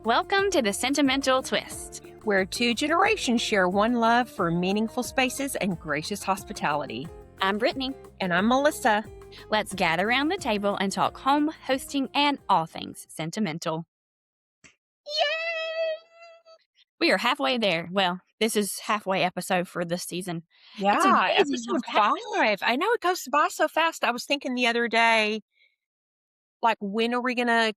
Welcome to the Sentimental Twist, where two generations share one love for meaningful spaces and gracious hospitality. I'm Brittany. And I'm Melissa. Let's gather around the table and talk home, hosting, and all things sentimental. Yay! We are halfway there. Well, this is halfway episode for this season. Yeah, episode 5. I know it goes by so fast. I was thinking the other day, like, when are we going to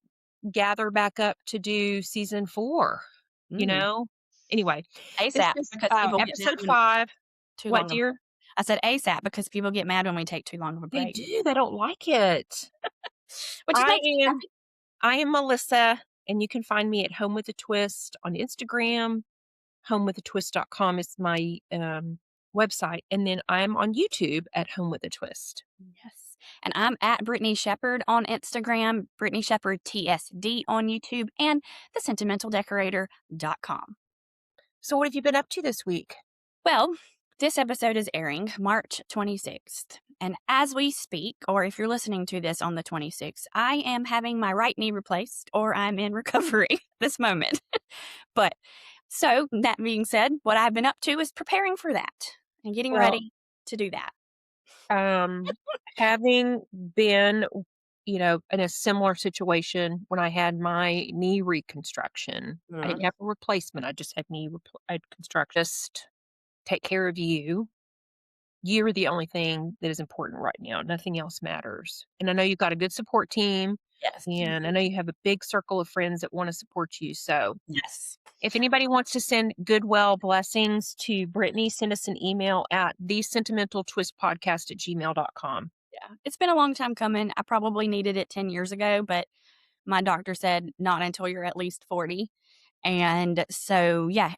gather back up to do season 4? You know? Anyway. ASAP. This is episode 5. What, dear? I said ASAP because people get mad when we take too long of a break. They do. They don't like it. I am Melissa, and you can find me at Home with a Twist on Instagram. Homewithatwist.com is my website. And then I'm on YouTube at Home with a Twist. Yes. And I'm at Brittany Shepherd on Instagram, Brittany Shepherd TSD on YouTube, and thesentimentaldecorator.com. So what have you been up to this week? Well, this episode is airing March 26th. And as we speak, or if you're listening to this on the 26th, I am having my right knee replaced, or I'm in recovery this moment. But so that being said, what I've been up to is preparing for that and getting ready to do that. Having been, in a similar situation when I had my knee reconstruction, I didn't have a replacement. I just had knee reconstruction. Just take care of you. You're the only thing that is important right now. Nothing else matters. And I know you've got a good support team. Yes. And I know you have a big circle of friends that want to support you. So yes. If anybody wants to send goodwill blessings to Brittany, send us an email at thesentimentaltwistpodcast@gmail.com. Yeah. It's been a long time coming. I probably needed it 10 years ago, but my doctor said not until you're at least 40. And so, yeah,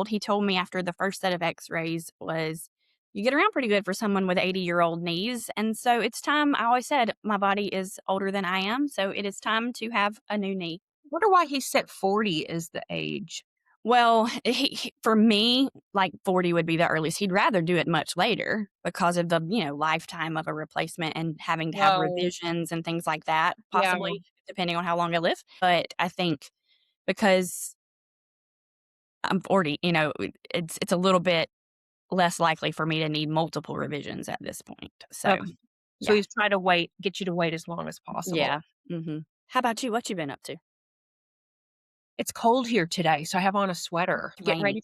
he told me after the first set of x-rays was, you get around pretty good for someone with 80-year-old knees. And so it's time. I always said my body is older than I am. So it is time to have a new knee. I wonder why he set 40 as the age. Well, for me, like 40 would be the earliest. He'd rather do it much later because of the, lifetime of a replacement and having to have revisions and things like that, possibly, depending on how long I live. But I think because I'm 40, it's a little bit less likely for me to need multiple revisions at this point. So, So he's trying to get you to wait as long as possible. Yeah. Mm-hmm. How about you? What you been up to? It's cold here today, so I have on a sweater. Getting ready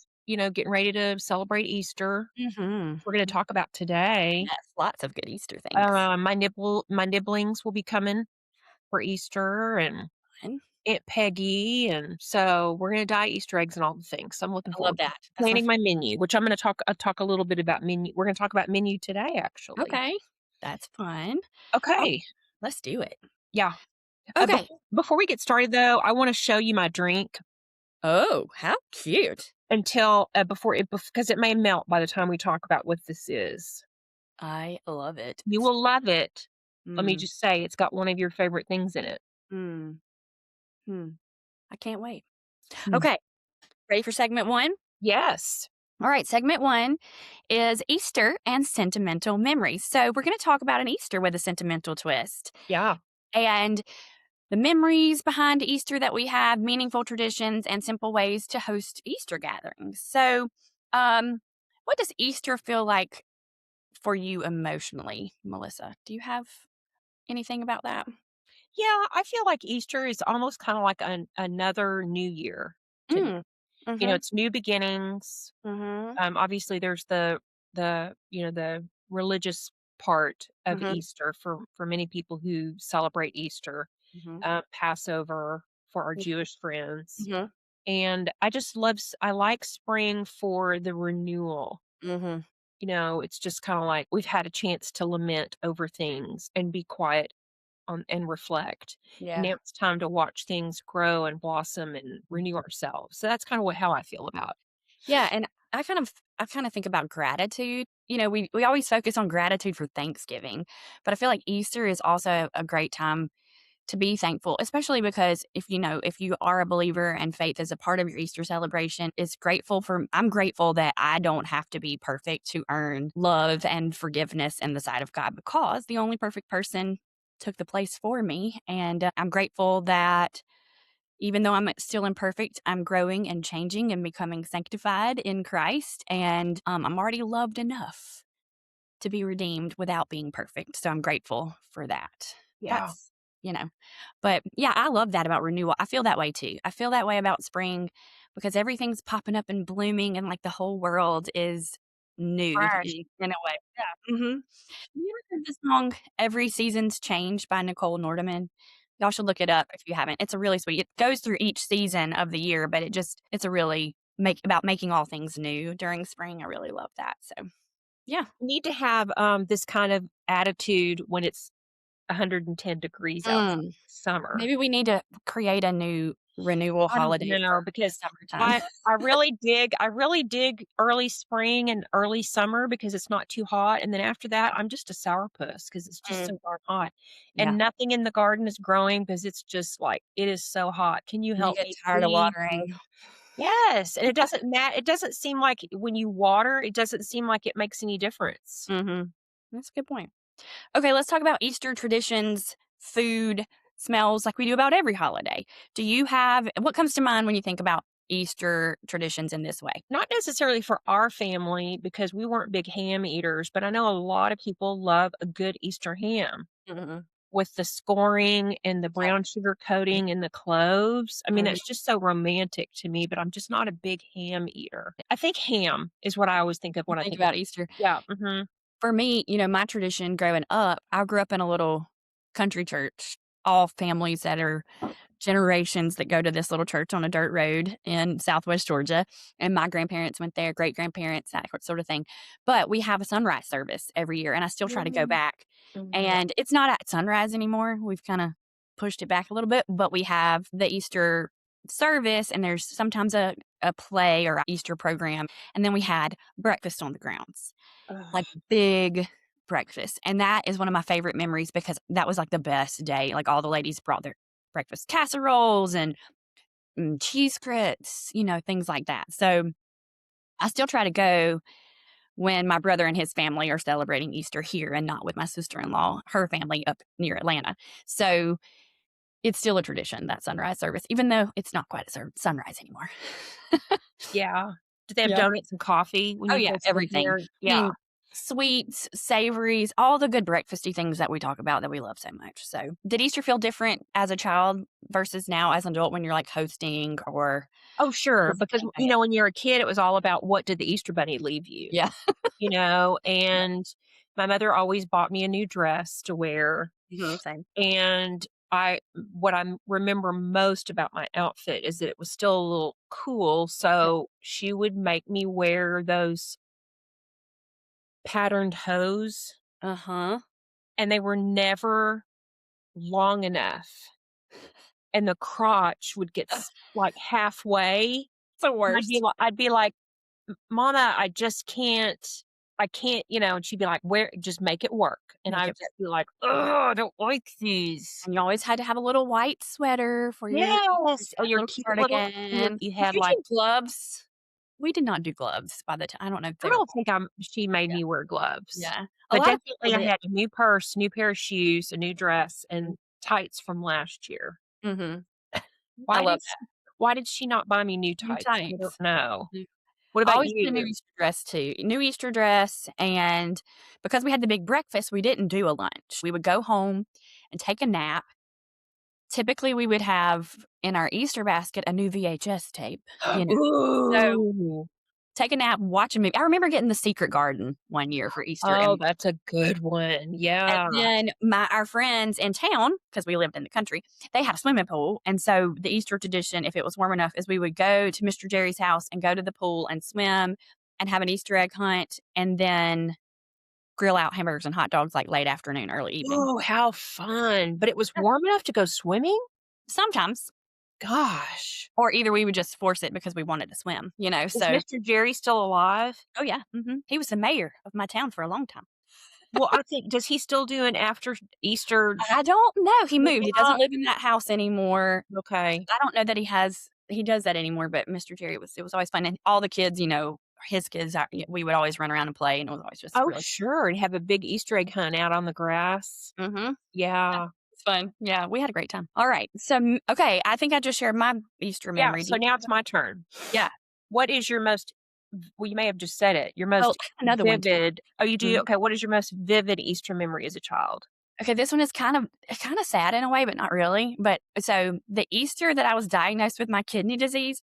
to celebrate Easter. Mm-hmm. We're going to talk about today. Yes, lots of good Easter things. My nibblings will be coming for Easter, and Aunt Peggy, and so we're going to dye Easter eggs and all the things. So I'm looking forward to planning my menu, which I'm going to talk a little bit about menu. We're going to talk about menu today, actually. Okay, that's fun. Okay, let's do it. Yeah. Okay. Before we get started, though, I want to show you my drink. Oh, how cute! Until because it may melt by the time we talk about what this is. I love it. You will love it. Let me just say, it's got one of your favorite things in it. I can't wait. Okay, ready for segment 1? Yes. All right, segment 1 is Easter and sentimental memories. So we're going to talk about an Easter with a sentimental twist. Yeah. And the memories behind Easter that we have, meaningful traditions, and simple ways to host Easter gatherings. So what does Easter feel like for you emotionally, Melissa? Do you have anything about that? Yeah, I feel like Easter is almost kind of like another new year. It's new beginnings. Obviously, there's the religious part of Easter for many people who celebrate Easter, Passover for our Jewish friends. And I like spring for the renewal. It's just kind of like we've had a chance to lament over things and be quiet and reflect. Yeah. Now it's time to watch things grow and blossom and renew ourselves. So that's kind of how I feel about it. Yeah, and I kind of think about gratitude. We always focus on gratitude for Thanksgiving, but I feel like Easter is also a great time to be thankful, especially because if you are a believer and faith is a part of your Easter celebration, I'm grateful that I don't have to be perfect to earn love and forgiveness in the sight of God, because the only perfect person took the place for me, and I'm grateful that even though I'm still imperfect, I'm growing and changing and becoming sanctified in Christ, and I'm already loved enough to be redeemed without being perfect. So I'm grateful for that. Yeah. That's, you know, but yeah, I love that about renewal. I feel that way too. I feel that way about spring because everything's popping up and blooming and like the whole world is new Fresh. in a way. Yeah. You ever heard the song Every Season's Change by Nicole Nordeman? Y'all should look it up if you haven't. It's a really sweet. It goes through each season of the year, but it's a really about making all things new during spring. I really love that. So yeah. Need to have, this kind of attitude when it's 110 degrees outside Mm. summer. Maybe we need to create a new renewal I don't holiday know for the because summertime. I really dig early spring and early summer because it's not too hot, and then after that, I'm just a sourpuss because it's just Mm, so darn hot, yeah. and nothing in the garden is growing because it's just, like, it is so hot. Can you You help get me, tired of please? watering. Yes, and it doesn't seem like when you water, it doesn't seem like it makes any difference. Mhm. That's a good point. Okay, let's talk about Easter traditions, food, smells like we do about every holiday. Do you have what comes to mind when you think about Easter traditions in this way? Not necessarily for our family because we weren't big ham eaters, but I know a lot of people love a good Easter ham Mhm. with the scoring and the brown sugar coating and the cloves. I mean, Mhm. it's just so romantic to me, but I'm just not a big ham eater. I think ham is what I always think of You when I think think of about Easter. yeah, mhm. For me, my tradition growing up, I grew up in a little country church, all families that are generations that go to this little church on a dirt road in Southwest Georgia, and my grandparents went there, great-grandparents, that sort of thing, but we have a sunrise service every year, and I still try to go Mm, back, mhm. and it's not at sunrise anymore, we've kinda pushed it back a little bit, but we have the Easter service, and there's sometimes a play or a Easter program, and then we had breakfast on the grounds, like, Ugh, big breakfast, and that is one of my favorite memories because that was, like, the best day, like, all the ladies brought their breakfast casseroles and, cheese grits, things like that, so, I still try to go when my brother and his family are celebrating Easter here and not with my sister-in-law, her family up near Atlanta, so, it's still a tradition, that sunrise service, even though it's not quite a sunrise anymore. yeah. Do they have Yeah. donuts and coffee when Oh, you yeah, visit with everything. there? I Yeah. mean, sweets, savories, all the good breakfasty things that we talk about that we love so much. So, did Easter feel different as a child versus now as an adult when you're, like, hosting or Oh, sure, because, participating? Oh, yeah. when you're a kid, it was all about what did the Easter bunny leave you, Yeah. and my mother always bought me a new dress to wear, Mhm, same. and what I remember most about my outfit is that it was still a little cool, Yeah. so she would make me wear those patterned hose, Uh-huh. and they were never long enough, and the crotch would get like, halfway, It's the and worst. I'd be like Mama, I just can't I can't, and she'd be like, "Where just make it work." And I Make would it just be like, "Ugh, I don't like these." and you always had to have a little white sweater for your Yes, or your little cute little cardigan. you Did had, you like do gloves? We did not do gloves by the time I don't know if I they were don't think she made yeah, me wear gloves, yeah. A but lot of people definitely I did. had a new purse, new pair of shoes, a new dress, and tights from last year. Mhm. I Why love did she that. why did she not buy me new New tights? I don't tights. know. New What I about always did a new you? Easter dress too. New Easter dress, and because we had the big breakfast, we didn't do a lunch. We would go home and take a nap. Typically, we would have in our Easter basket a new VHS tape, you know. So, Ooh. take a nap, watch a movie. I remember getting The Secret Garden one year for Easter, Oh, and that's a good one. Yeah. then our friends in town, because we lived in the country, they had a swimming pool, and so the Easter tradition, if it was warm enough, is we would go to Mr. Jerry's house and go to the pool and swim and have an Easter egg hunt, and then grill out hamburgers and hot dogs, like, late afternoon, early evening. Oh, how fun. But it was Yeah. warm enough to go swimming? Sometimes, Gosh. or either we would just force it because we wanted to swim, Is so Mr. Jerry still alive? oh, yeah, he was the mayor of my town for a long time. Well, I think does he still do an after Easter I don't know, he moved, he doesn't cookout? live in that house anymore. Okay. I don't know that he does that anymore, but Mr. Jerry it was always fun, and all the kids, his kids, we would always run around and play, and it was always just Oh, really sure, and have a big Easter egg hunt out on the grass. Mhm. Yeah, Yeah. it's fun. Yeah, we had a great time. Alright, so, okay, I think I just shared my Easter Yeah, memory. Do so you now it's my turn. Yeah. What is your most well, you may have just said it, your Oh, most I have another one too. vivid oh, you do? Mhm. Okay, what is your most vivid Easter memory as a child? Okay, this one is kind of sad in a way, but not really. But so the Easter that I was diagnosed with my kidney disease,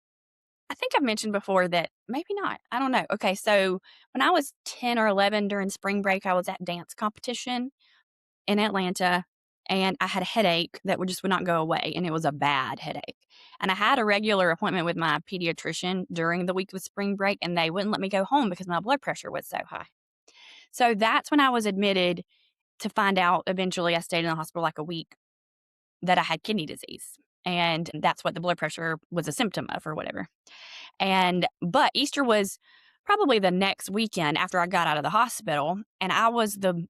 I think I've mentioned before that maybe not. I don't know. Okay, so when I was 10 or 11 during spring break, I was at dance competition in Atlanta and I had a headache that would not go away and it was a bad headache. And I had a regular appointment with my pediatrician during the week of spring break and they wouldn't let me go home because my blood pressure was so high. So that's when I was admitted to find out eventually. I stayed in the hospital like a week that I had kidney disease. And that's what the blood pressure was a symptom of or whatever. But Easter was probably the next weekend after I got out of the hospital. And I was the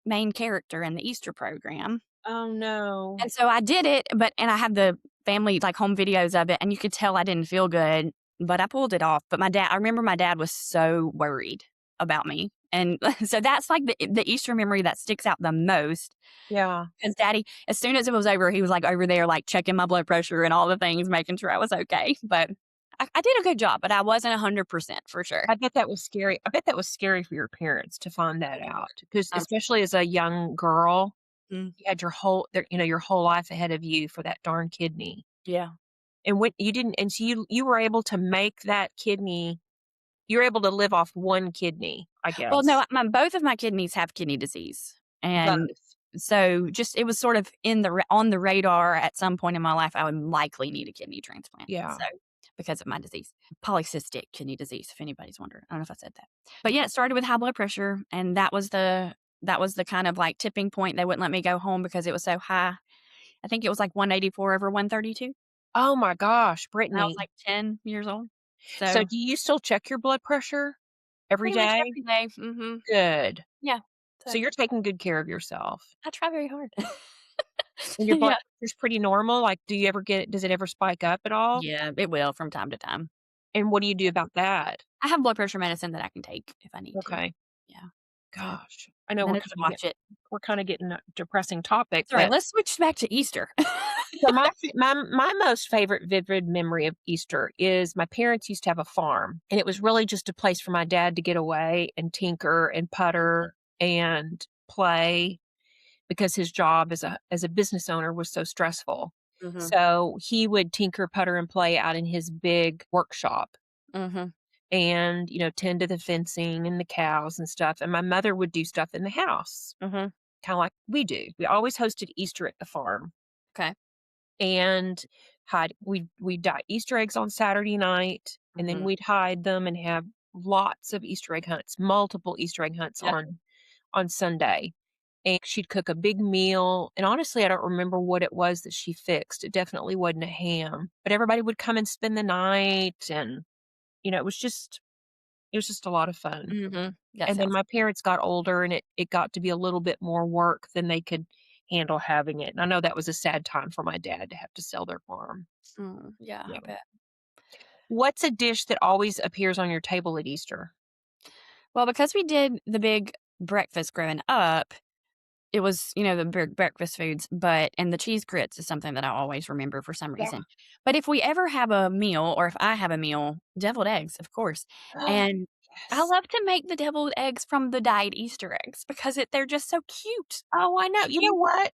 main character in the Easter program. Oh, no. And so I did it, and I have the family, like, home videos of it, and you could tell I didn't feel good, but I pulled it off. But I remember my dad was so worried about me. And so that's like the Easter memory that sticks out the most. Yeah. Because daddy, as soon as it was over, he was like over there, like checking my blood pressure and all the things, making sure I was okay. But I did a good job, but I wasn't 100% for sure. I bet that was scary. I bet that was scary for your parents to find that out because Um, especially as a young girl, mm, you had your whole life ahead of you for that darn kidney. yeah. And when you didn't and so you were able to make that kidney you were able to live off one kidney, I Well, no, guess. both of my kidneys have kidney disease, and Both. so just it was sort of on the radar at some point in my life. I would likely need a kidney transplant. Yeah. So because of my disease, polycystic kidney disease. If anybody's wondering, I don't know if I said that, but yeah, it started with high blood pressure, and that was the kind of like tipping point. They wouldn't let me go home because it was so high. I think it was like 184/132, Oh my gosh, and I was Brittany. like 10 years old. So So do you still check your blood pressure every pretty much day? every day. Mhm. Good. Yeah. So So you're taking good care of yourself. I try very hard. And your blood Yeah. pressure's pretty normal? Like, does it ever spike up at all? Yeah, it will from time to time. And what do you do about that? I have blood pressure medicine that I can take if I need to. Okay. Yeah. So, Gosh. I know and then I just watch it. we're kinda getting a depressing topic, Sorry, but let's switch back to Easter. so my most favorite vivid memory of Easter is my parents used to have a farm, and it was really just a place for my dad to get away and tinker and putter and play because his job as a business owner was so stressful. Mhm, So he would tinker, putter, and play out in his big workshop mhm, and, tend to the fencing and the cows and stuff. And my mother would do stuff in the house, mhm. kind of like we do. We always hosted Easter at the farm Okay. and we'd dye Easter eggs on Saturday night and then Mhm. we'd hide them and have lots of Easter egg hunts, multiple Easter egg hunts Yeah. on Sunday. And she'd cook a big meal, and honestly, I don't remember what it was that she fixed. It definitely wasn't a ham, but everybody would come and spend the night, and, it was just a lot of fun. Mhm. That And then sounds my parents got older, and it got to be a little bit more work than they could handle having it, and I know that was a sad time for my dad to have to sell their farm. yeah, I Yeah. bet. What's a dish that always appears on your table at Easter? Well, because we did the big breakfast growing up, it was, the big breakfast foods, and the cheese grits is something that I always remember for some Yeah. reason. But if we ever have a meal or if I have a meal, deviled eggs, of course. And I Yes. love to make the deviled eggs from the dyed Easter eggs because they're just so cute. Oh, I know. You know Cute. what?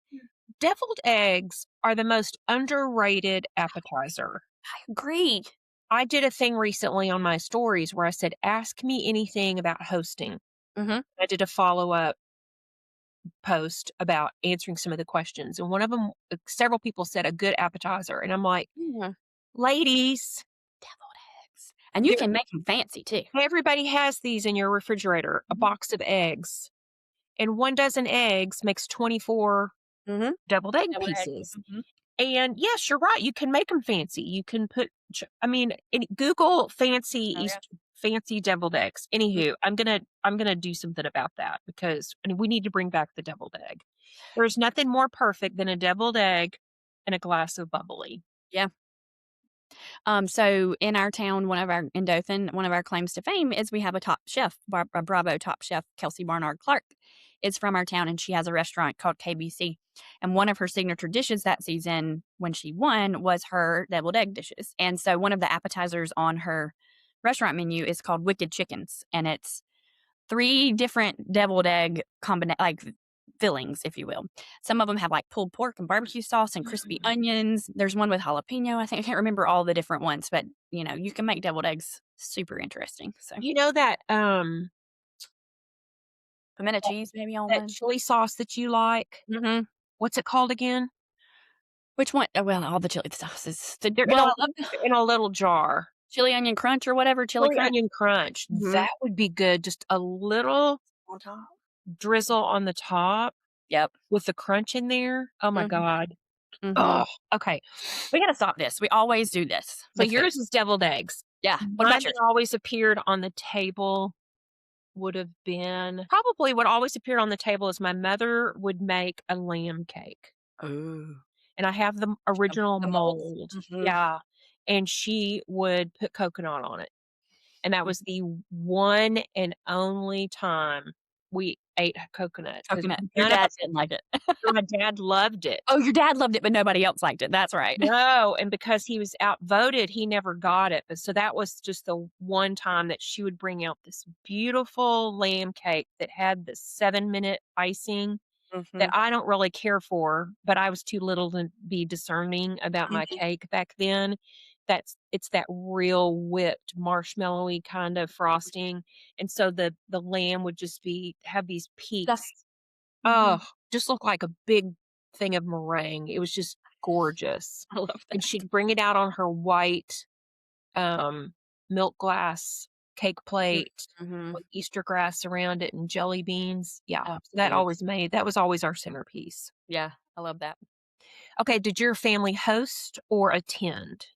Deviled eggs are the most underrated appetizer. I agree. I did a thing recently on my stories where I said, "Ask me anything about hosting." Mhm. I did a follow-up post about answering some of the questions, and one of them, several people said a good appetizer, and I'm like, Yeah. "Ladies, Deviled eggs. And you there can make them fancy too. everybody has these in your refrigerator, a Mhm. box of eggs, and 1 dozen eggs makes 24 Mhm. deviled egg Deviled eggs. pieces." Mhm. And yes, you're right. You can make them fancy. You can put, I mean, Google Oh, yeah. fancy deviled eggs. Mhm. Anywho, I'm gonna do something about that because we need to bring back the deviled egg. There's nothing more perfect than a deviled egg and a glass of bubbly. Yeah. So in our town, in Dothan, one of our claims to fame is we have a top chef, a Bravo top chef, Kelsey Barnard Clark is from our town, and she has a restaurant called KBC. And one of her signature dishes that season when she won was her deviled egg dishes. And so one of the appetizers on her restaurant menu is called Wicked Chickens, and it's 3 different deviled egg like fillings, if you will. Some of them have like pulled pork and barbecue sauce and crispy onions. There's one with jalapeno. I can't remember all the different ones, but you can make deviled eggs super interesting. So You know that, pimento cheese maybe on that one. chili sauce that you like? Mhm. What's it called again? Which one? Oh, well, all the chili sauces. They're in I love the in a little jar. chili onion crunch or whatever, chili Chili crunch. onion crunch. Mhm. That would be good. Just a little On top. drizzle on the top Yep. with the crunch in there. Oh my Mhm. god. Mhm. Oh, okay. We gotta stop this. We always do this So with food. yours is deviled eggs. Yeah. What Mine about that yours? always appeared on the table would have been probably what always appeared on the table is my mother would make a lamb cake. Ooh. And I have the original The molds. mold. Mhm. Yeah. And she would put coconut on it. And that was the one and only time we ate coconut because Coconut. Your none of dad us didn't like it. my dad loved it. Oh, your dad loved it, but nobody else liked it. That's right. No, and because he was outvoted, he never got it, but so that was just the one time that she would bring out this beautiful lamb cake that had the 7-minute icing that Mhm. I don't really care for, but I was too little to be discerning about my Mhm. cake back then. It's that real whipped marshmallowy kind of frosting, and so the lamb would just have these peaks. Fluffy. Oh, Mhm. just look like a big thing of meringue. It was just gorgeous. I love And that. she'd bring it out on her white, um, milk glass cake Mhm. plate Mhm. with Easter grass around it and jelly beans. Yeah, Oh, cute. that was always our centerpiece. Yeah, I love that. Okay, did your family host or attend?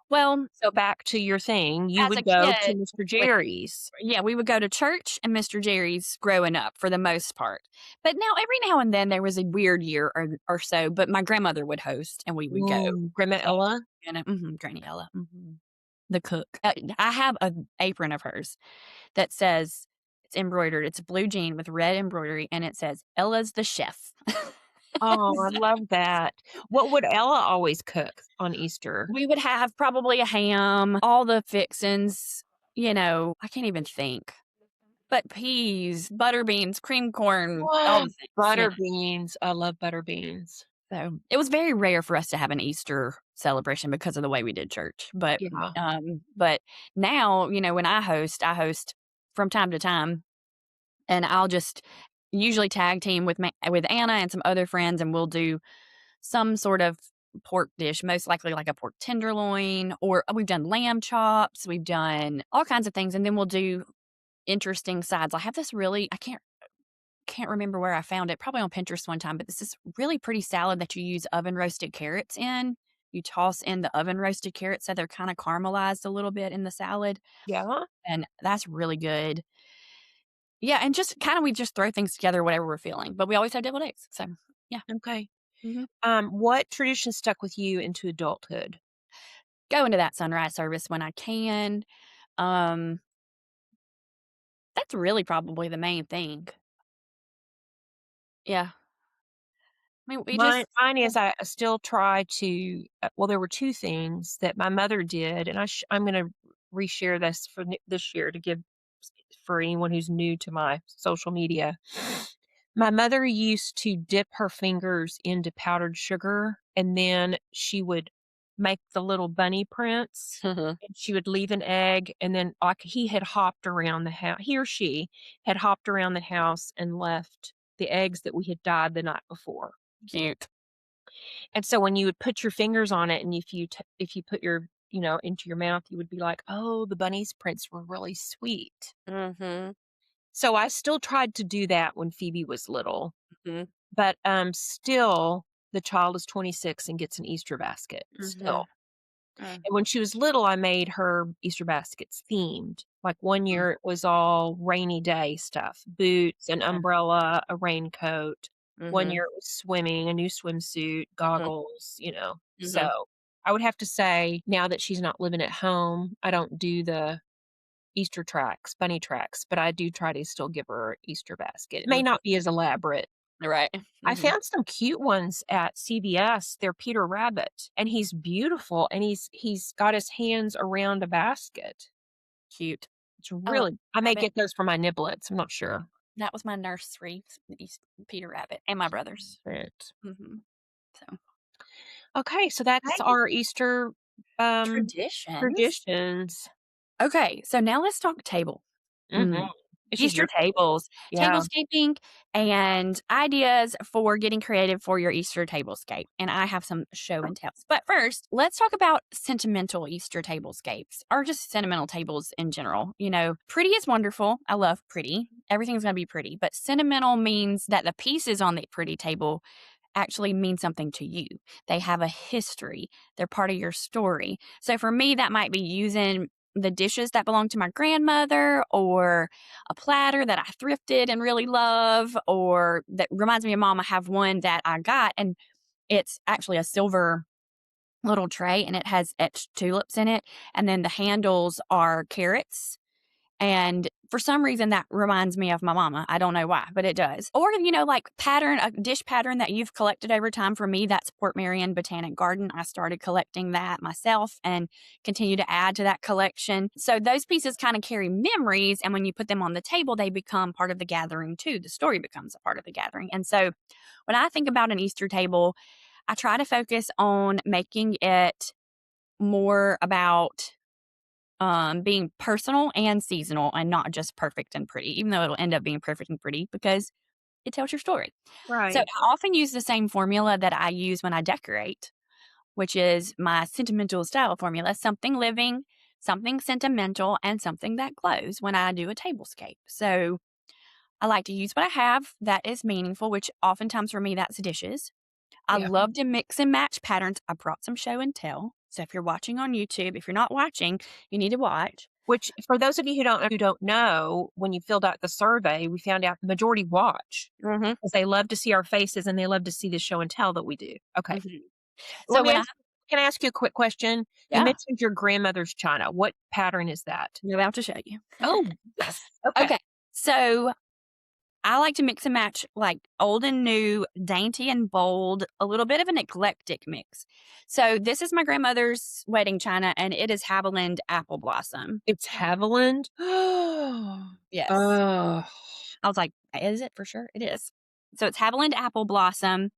Well, So back to your thing, you as a would go to kid, Mr. we Jerry's. yeah, we would go to church and Mr. Jerry's growing up for the most part. But now every now and then there was a weird year or so, but my grandmother would host and we would go. Ooh, Grandma So, Ella? Granny Ella, the cook. I have an apron of hers that says it's embroidered. It's a blue jean with red embroidery, and it says Ella's the chef. Oh, I So love that. What would Ella always cook on Easter? we would have probably a ham, all the fixins, I can't even think. But peas, butter beans, cream corn, all Oh, the things. butter beans. I love butter beans. So, it was very rare for us to have an Easter celebration because of the way we did church, Yeah. but now, when I host from time to time, and I'll just usually tag team with Anna and some other friends, and we'll do some sort of pork dish, most likely like a pork tenderloin, or we've done lamb chops, we've done all kinds of things, and then we'll do interesting sides. I have this really I can't remember where I found it, probably on Pinterest one time, but this is really pretty salad that you use oven roasted carrots in. You toss in the oven roasted carrots so they're kind of caramelized a little bit in the salad, Yeah? and that's really good. Yeah, and just kinda we just throw things together, whatever we're feeling, but we always have deviled eggs, so, yeah. Okay. Mhm. What tradition stuck with you into adulthood? Go into that sunrise service when I can. Um, that's really probably the main thing. Yeah. I mean, we Mine just mine yeah. is I still try to well, there were 2 things that my mother did, and I'm gonna reshare this for this year to give for anyone who's new to my social media. My mother used to dip her fingers into powdered sugar, and then she would make the little bunny prints, and she would leave an egg, and then, like, he or she had hopped around the house and left the eggs that we had dyed the night before. Cute. And so when you would put your fingers on it and if you put your, into your mouth, you would be like, "Oh, the bunny's prints were really sweet." Mhm. So I still tried to do that when Phoebe was little, Mhm. but, still, the child is 26 and gets an Easter basket, still. Mhm. Mm. And when she was little, I made her Easter baskets themed. Like, one Mm. year, it was all rainy day stuff, boots, an Yeah. umbrella, a raincoat. One Mhm. year, it was swimming, a new swimsuit, Mhm. goggles, Mhm. so I would have to say now that she's not living at home, I don't do the Easter tracks, bunny tracks, but I do try to still give her a Easter basket. It may Mhm. not be as elaborate. Right. I Mhm. found some cute ones at CVS. They're Peter Rabbit, and he's beautiful, and he's got his hands around a basket. Cute. It's Oh, really I may rabbit. get those for my niblets, I'm not sure. That was my nursery, Peter Rabbit, and my brothers. But Mhm. So, okay, so that's hey, our Easter, um, traditions. traditions. Okay, so now let's talk table. Mhm. Mm. This is Easter your tables, yeah, tablescaping, and ideas for getting creative for your Easter tablescape. And I have some show and tells. But first, let's talk about sentimental Easter tablescapes or just sentimental tables in general. Pretty is wonderful. I love pretty. Everything's going to be pretty. But sentimental means that the pieces on the pretty table actually mean something to you. They have a history, they're part of your story. So for me, that might be using the dishes that belong to my grandmother or a platter that I thrifted and really love, or that reminds me of mom. I have one that I got, and it's actually a silver little tray and it has etched tulips in it. And then the handles are carrots, and for some reason, that reminds me of my mama. I don't know why, but it does. Or, like a dish pattern that you've collected over time. For me, that's Port Marion Botanic Garden. I started collecting that myself and continue to add to that collection. So those pieces kind of carry memories. And when you put them on the table, they become part of the gathering too. The story becomes a part of the gathering. And so when I think about an Easter table, I try to focus on making it more about being personal and seasonal and not just perfect and pretty, even though it'll end up being perfect and pretty because it tells your story. So right. I often use the same formula that I use when I decorate, which is my sentimental style formula: something living, something sentimental, and something that glows when I do a tablescape. So I like to use what I have that is meaningful, which oftentimes for me, that's dishes. I Yeah. love to mix and match patterns. I brought some show and tell. So if you're watching on YouTube, if you're not watching, you need to watch. Which for those of you who don't know, when you filled out the survey, we found out the majority watch Mhm, because they love to see our faces and they love to see the show and tell that we do. Okay. mhm. Let So me when I ask Can I ask you a quick question? You yeah, mentioned your grandmother's china. What pattern is that? I'm about to show you. Oh, yes. Okay. Okay, so I like to mix and match, like, old and new, dainty and bold, a little bit of an eclectic mix. So this is my grandmother's wedding china, and it is Haviland Apple Blossom. It's Haviland? Yes. Oh, I was like, "Is it for sure?" It is. So it's Haviland Apple Blossom,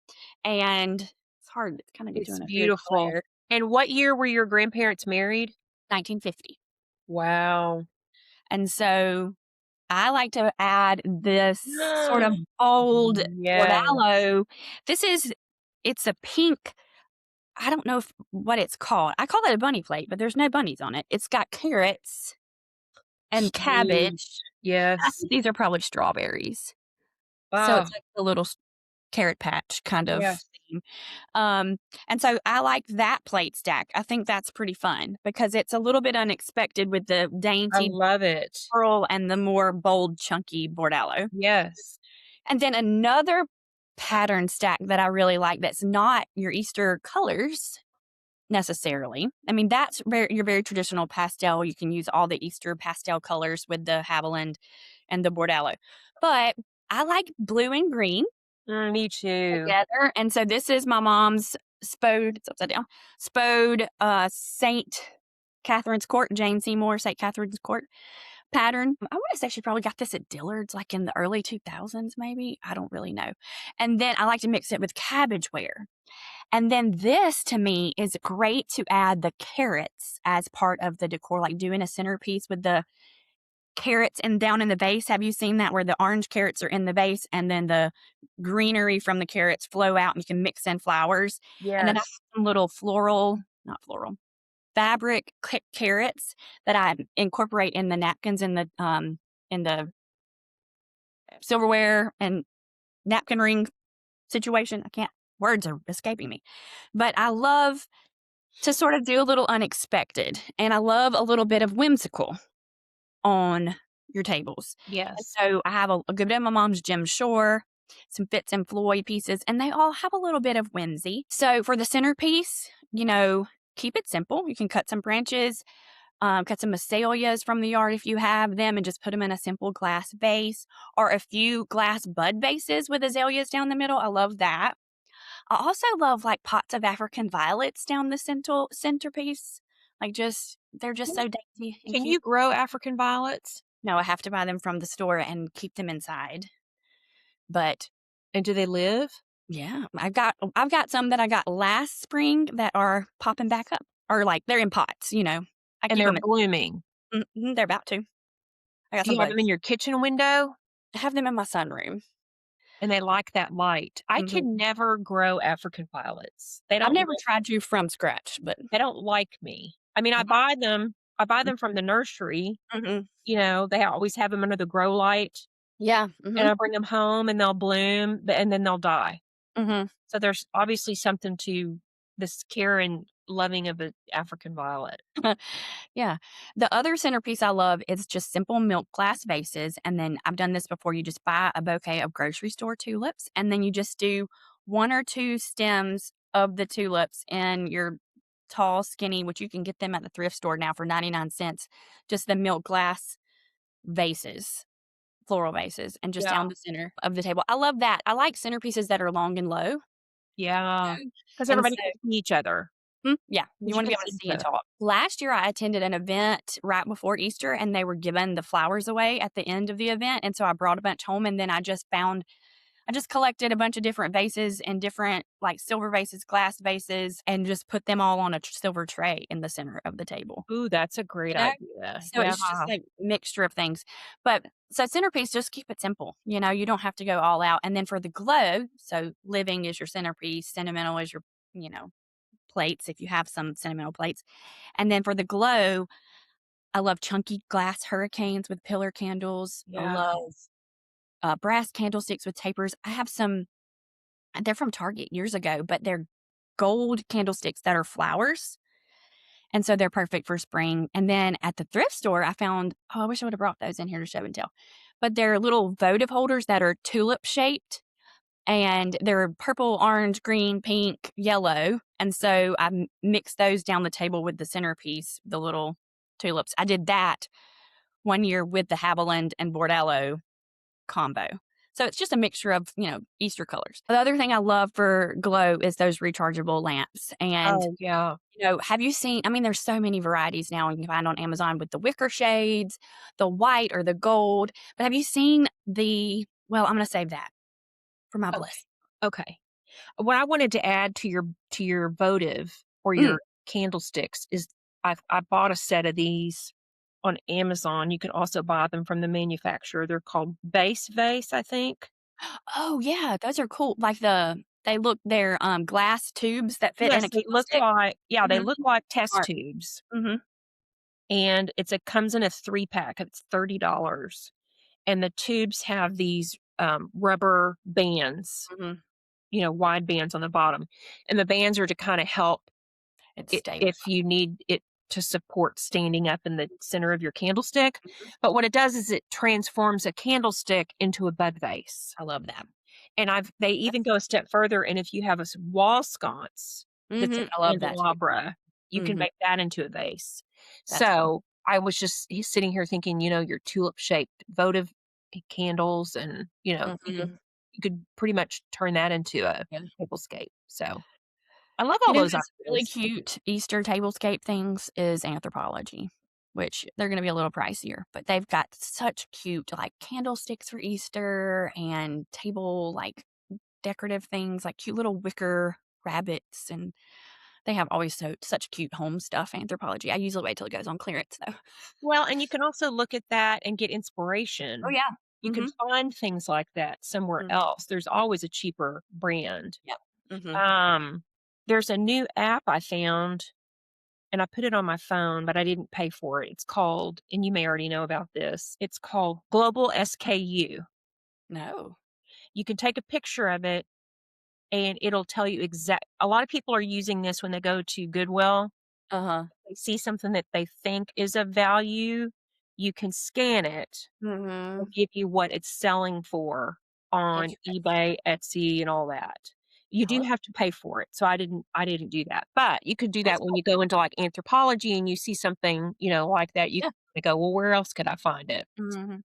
and it's hard, it's kinda it's doing a weird beautiful. glare. And what year were your grandparents married? 1950. Wow. And so I like to add this sort of bold Yeah. bordello. This is it's a pink, I don't know what it's called. I call it a bunny plate, but there's no bunnies on it. It's got carrots and Cute. cabbage. I Yes. think these are probably strawberries. So Oh, it's like a little carrot patch kind of yes. theme. Um, and so I like that plate stack. I think that's pretty fun because it's a little bit unexpected with the I dainty love it. pearl and the more bold, chunky bordello. Yes. And then another pattern stack that I really like that's not your Easter colors necessarily. I mean, that's your very traditional pastel. You can use all the Easter pastel colors with the Haviland and the bordello. But I like blue and green Me too. together. And so this is my mom's Spode, it's upside down, Spode St. Catherine's Court, Jane Seymour, St. Catherine's Court pattern. I want to say she probably got this at Dillard's like in the early 2000s, maybe. I don't really know. And then I like to mix it with cabbage ware. And then this to me is great to add the carrots as part of the decor, like doing a centerpiece with the carrots and down in the vase. Have you seen that where the orange carrots are in the vase and then the greenery from the carrots flow out and you can mix in flowers? And then I have Yes. some little not floral, fabric carrots that I incorporate in the napkins in the silverware and napkin ring situation. I can't words are escaping me. But I love to sort of do a little unexpected, and I love a little bit of whimsical on your tables. And Yes. so I have a good bit of my mom's Jim Shore, some Fitz and Floyd pieces, and they all have a little bit of whimsy. So for the centerpiece, keep it simple. You can cut some branches, cut some azaleas from the yard if you have them, and just put them in a simple glass vase or a few glass bud vases with azaleas down the middle. I love that. I also love like pots of African violets down the centerpiece. Like just they're just so dainty and Can cute. you grow African violets? No, I have to buy them from the store and keep them inside. But And do they live? yeah, I've got some that I got last spring that are popping back up, or like they're in pots. I And keep they're them. blooming. They're about to. I got Do some you have them in buds. your kitchen window? I have them in my sunroom. And they like that light. I could Mhm. never grow African violets. I've never tried to from scratch, but They don't like me. I mean, mhm, I buy them from the nursery, mhm. they always have them under the grow light, Yeah, and mhm, I bring them home and they'll bloom, and then they'll die. mhm. So there's obviously something to this care and loving of an African violet. Yeah. The other centerpiece I love is just simple milk glass vases, and then I've done this before, you just buy a bouquet of grocery store tulips, and then you just do 1 or 2 stems of the tulips in your tall, skinny, which you can get them at the thrift store now for 99 cents, just the milk glass vases, floral vases, and just Yeah. down the center of the table. I love that. I like centerpieces that are long and low, Yeah. Because and everybody so can see each other. Yeah, you 'Cause you wanna can be able to see each see and other. talk. Last year, I attended an event right before Easter, and they were giving the flowers away at the end of the event, and so I brought a bunch home, and then I just collected a bunch of different vases and different, like, silver vases, glass vases, and just put them all on a silver tray in the center of the table, Ooh, that's a great you know? idea. So Yeah. it's just, like, mixture of things, but so centerpiece, just keep it simple, you don't have to go all out, and then for the glow, so living is your centerpiece, sentimental is your, you know, plates if you have some sentimental plates. And then for the glow, I love chunky glass hurricanes with pillar candles. I Yeah. love, brass candlesticks with tapers. I have some they're from Target years ago, but they're gold candlesticks that are flowers, and so they're perfect for spring. And then at the thrift store, I found I wish I would've brought those in here to show and tell, but they're little votive holders that are tulip shaped, and they're purple, orange, green, pink, yellow, and so I mixed those down the table with the centerpiece, the little tulips. I did that one year with the Haviland and Bordello combo. So it's just a mixture of, Easter colors. The other thing I love for glow is those rechargeable lamps, and, Oh, yeah. have you seen there's so many varieties now you can find on Amazon with the wicker shades, the white or the gold, but have you seen I'm gonna save that for my Okay. bliss. Okay. What I wanted to add to your votive or Mm. your candlesticks is I bought a set of these on Amazon. You can also buy them from the manufacturer. They're called Base Vase, I think. Oh, yeah, those are cool, like, they're, glass tubes that fit in Yes, a candlestick? they Mhm. look like test Smart. tubes, Mhm, and comes in a 3-pack. It's $30, and the tubes have these, rubber bands, mhm. wide bands on the bottom, and the bands are to kinda help It's I stable. if you need it to support standing up in the center of your candlestick, Mhm. but what it does is it transforms a candlestick into a bud vase, I love that. and they even That's go a step further, and if you have a wall sconce that's a I love that too. candelabra, you can Mhm. make that into a vase. That's cool. So, I was just sitting here thinking, your tulip-shaped votive candles and, Mhm. you could pretty much turn that into a Yeah. tablescape, so I love all those What's really ideas. cute Easter tablescape things is Anthropologie, which they're gonna be a little pricier, but they've got such cute, like, candlesticks for Easter and table, like, decorative things, like cute little wicker rabbits, and they have always such cute home stuff, Anthropologie. I usually wait till it goes on clearance, though. Well, and you can also look at that and get Oh, inspiration. yeah. You can Mhm. find things like that somewhere Mm. else. There's always a cheaper brand. Yep. Mhm. Um, there's a new app I found and I put it on my phone, but I didn't pay for it. It's called, and you may already know about this, it's called Global SKU. No. You can take a picture of it and it'll tell you a lot of people are using this when they go to Goodwill. Uh-huh. They see something that they think is of value, you can scan it. Will Mhm. give you what it's selling for on Interesting. eBay, Etsy, and all that. You do Oh, have to pay for it, so I didn't do that, but you could do that's that when cool. you go into, like, Anthropologie and you see something, like that, you Yeah. kinda go, "Well, where else could I find it?" Mhm.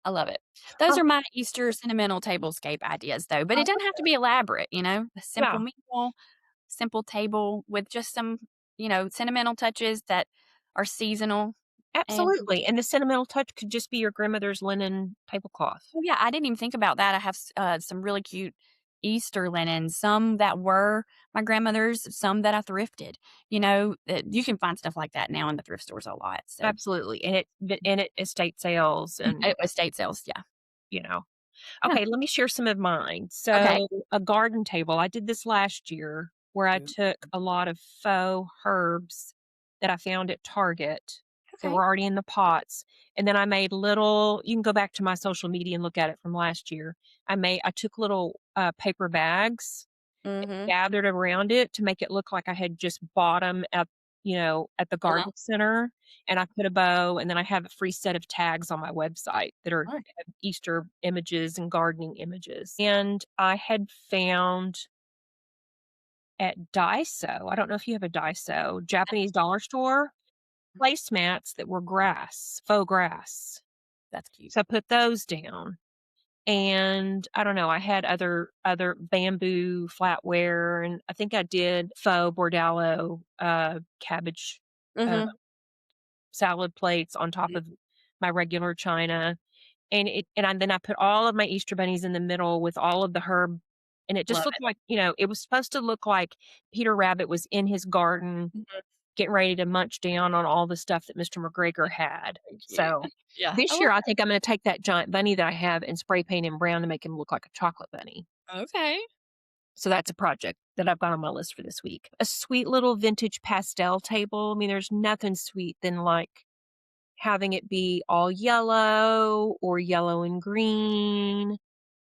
I love it. Those Oh, are my Easter sentimental tablescape ideas, though, but I it doesn't love have to that. be elaborate, a simple Yeah, meal, simple table with just some, sentimental touches that are seasonal, and absolutely, and the sentimental touch could just be your grandmother's linen tablecloth. oh, yeah, I didn't even think about that. I have some really cute Easter linens, some that were my grandmother's, some that I thrifted. You can find stuff like that now in the thrift stores a lot, so Absolutely, and at estate sales and, estate sales, yeah. you know Yeah. Okay, let me share some of mine. Okay. So, a garden table, I did this last year where I Ooh, took a lot of faux herbs that I found at Target that okay. were already in the pots, and then I made little you can go back to my social media and look at it from last year. I took little, paper bags, Mhm. gathered around it to make it look like I had just bought 'em at the Uh-huh. garden center, and I put a bow, and then I have a free set of tags on my website that are Alright. have Easter images and gardening images, and I had found at Daiso, I don't know if you have a Daiso, Japanese dollar store, placemats that were faux grass. That's cute. So I put those down. And I don't know, I had other bamboo flatware, and I think I did faux bordallo, cabbage, uh, Mhm. salad plates on top of my regular china, and then I put all of my Easter bunnies in the middle with all of the herb, and it just Love looked it. like, it was supposed to look like Peter Rabbit was in his garden Mhm. getting ready to munch down on all the stuff that Mr. McGregor had. Very cute. So, Yeah, I this love year, I that. think I'm gonna take that giant bunny that I have and spray paint him brown to make him look like a chocolate bunny. Okay. So that's a project that I've got on my list for this week. A sweet little vintage pastel table. I mean, there's nothing sweet than, like, having it be all yellow or yellow and green,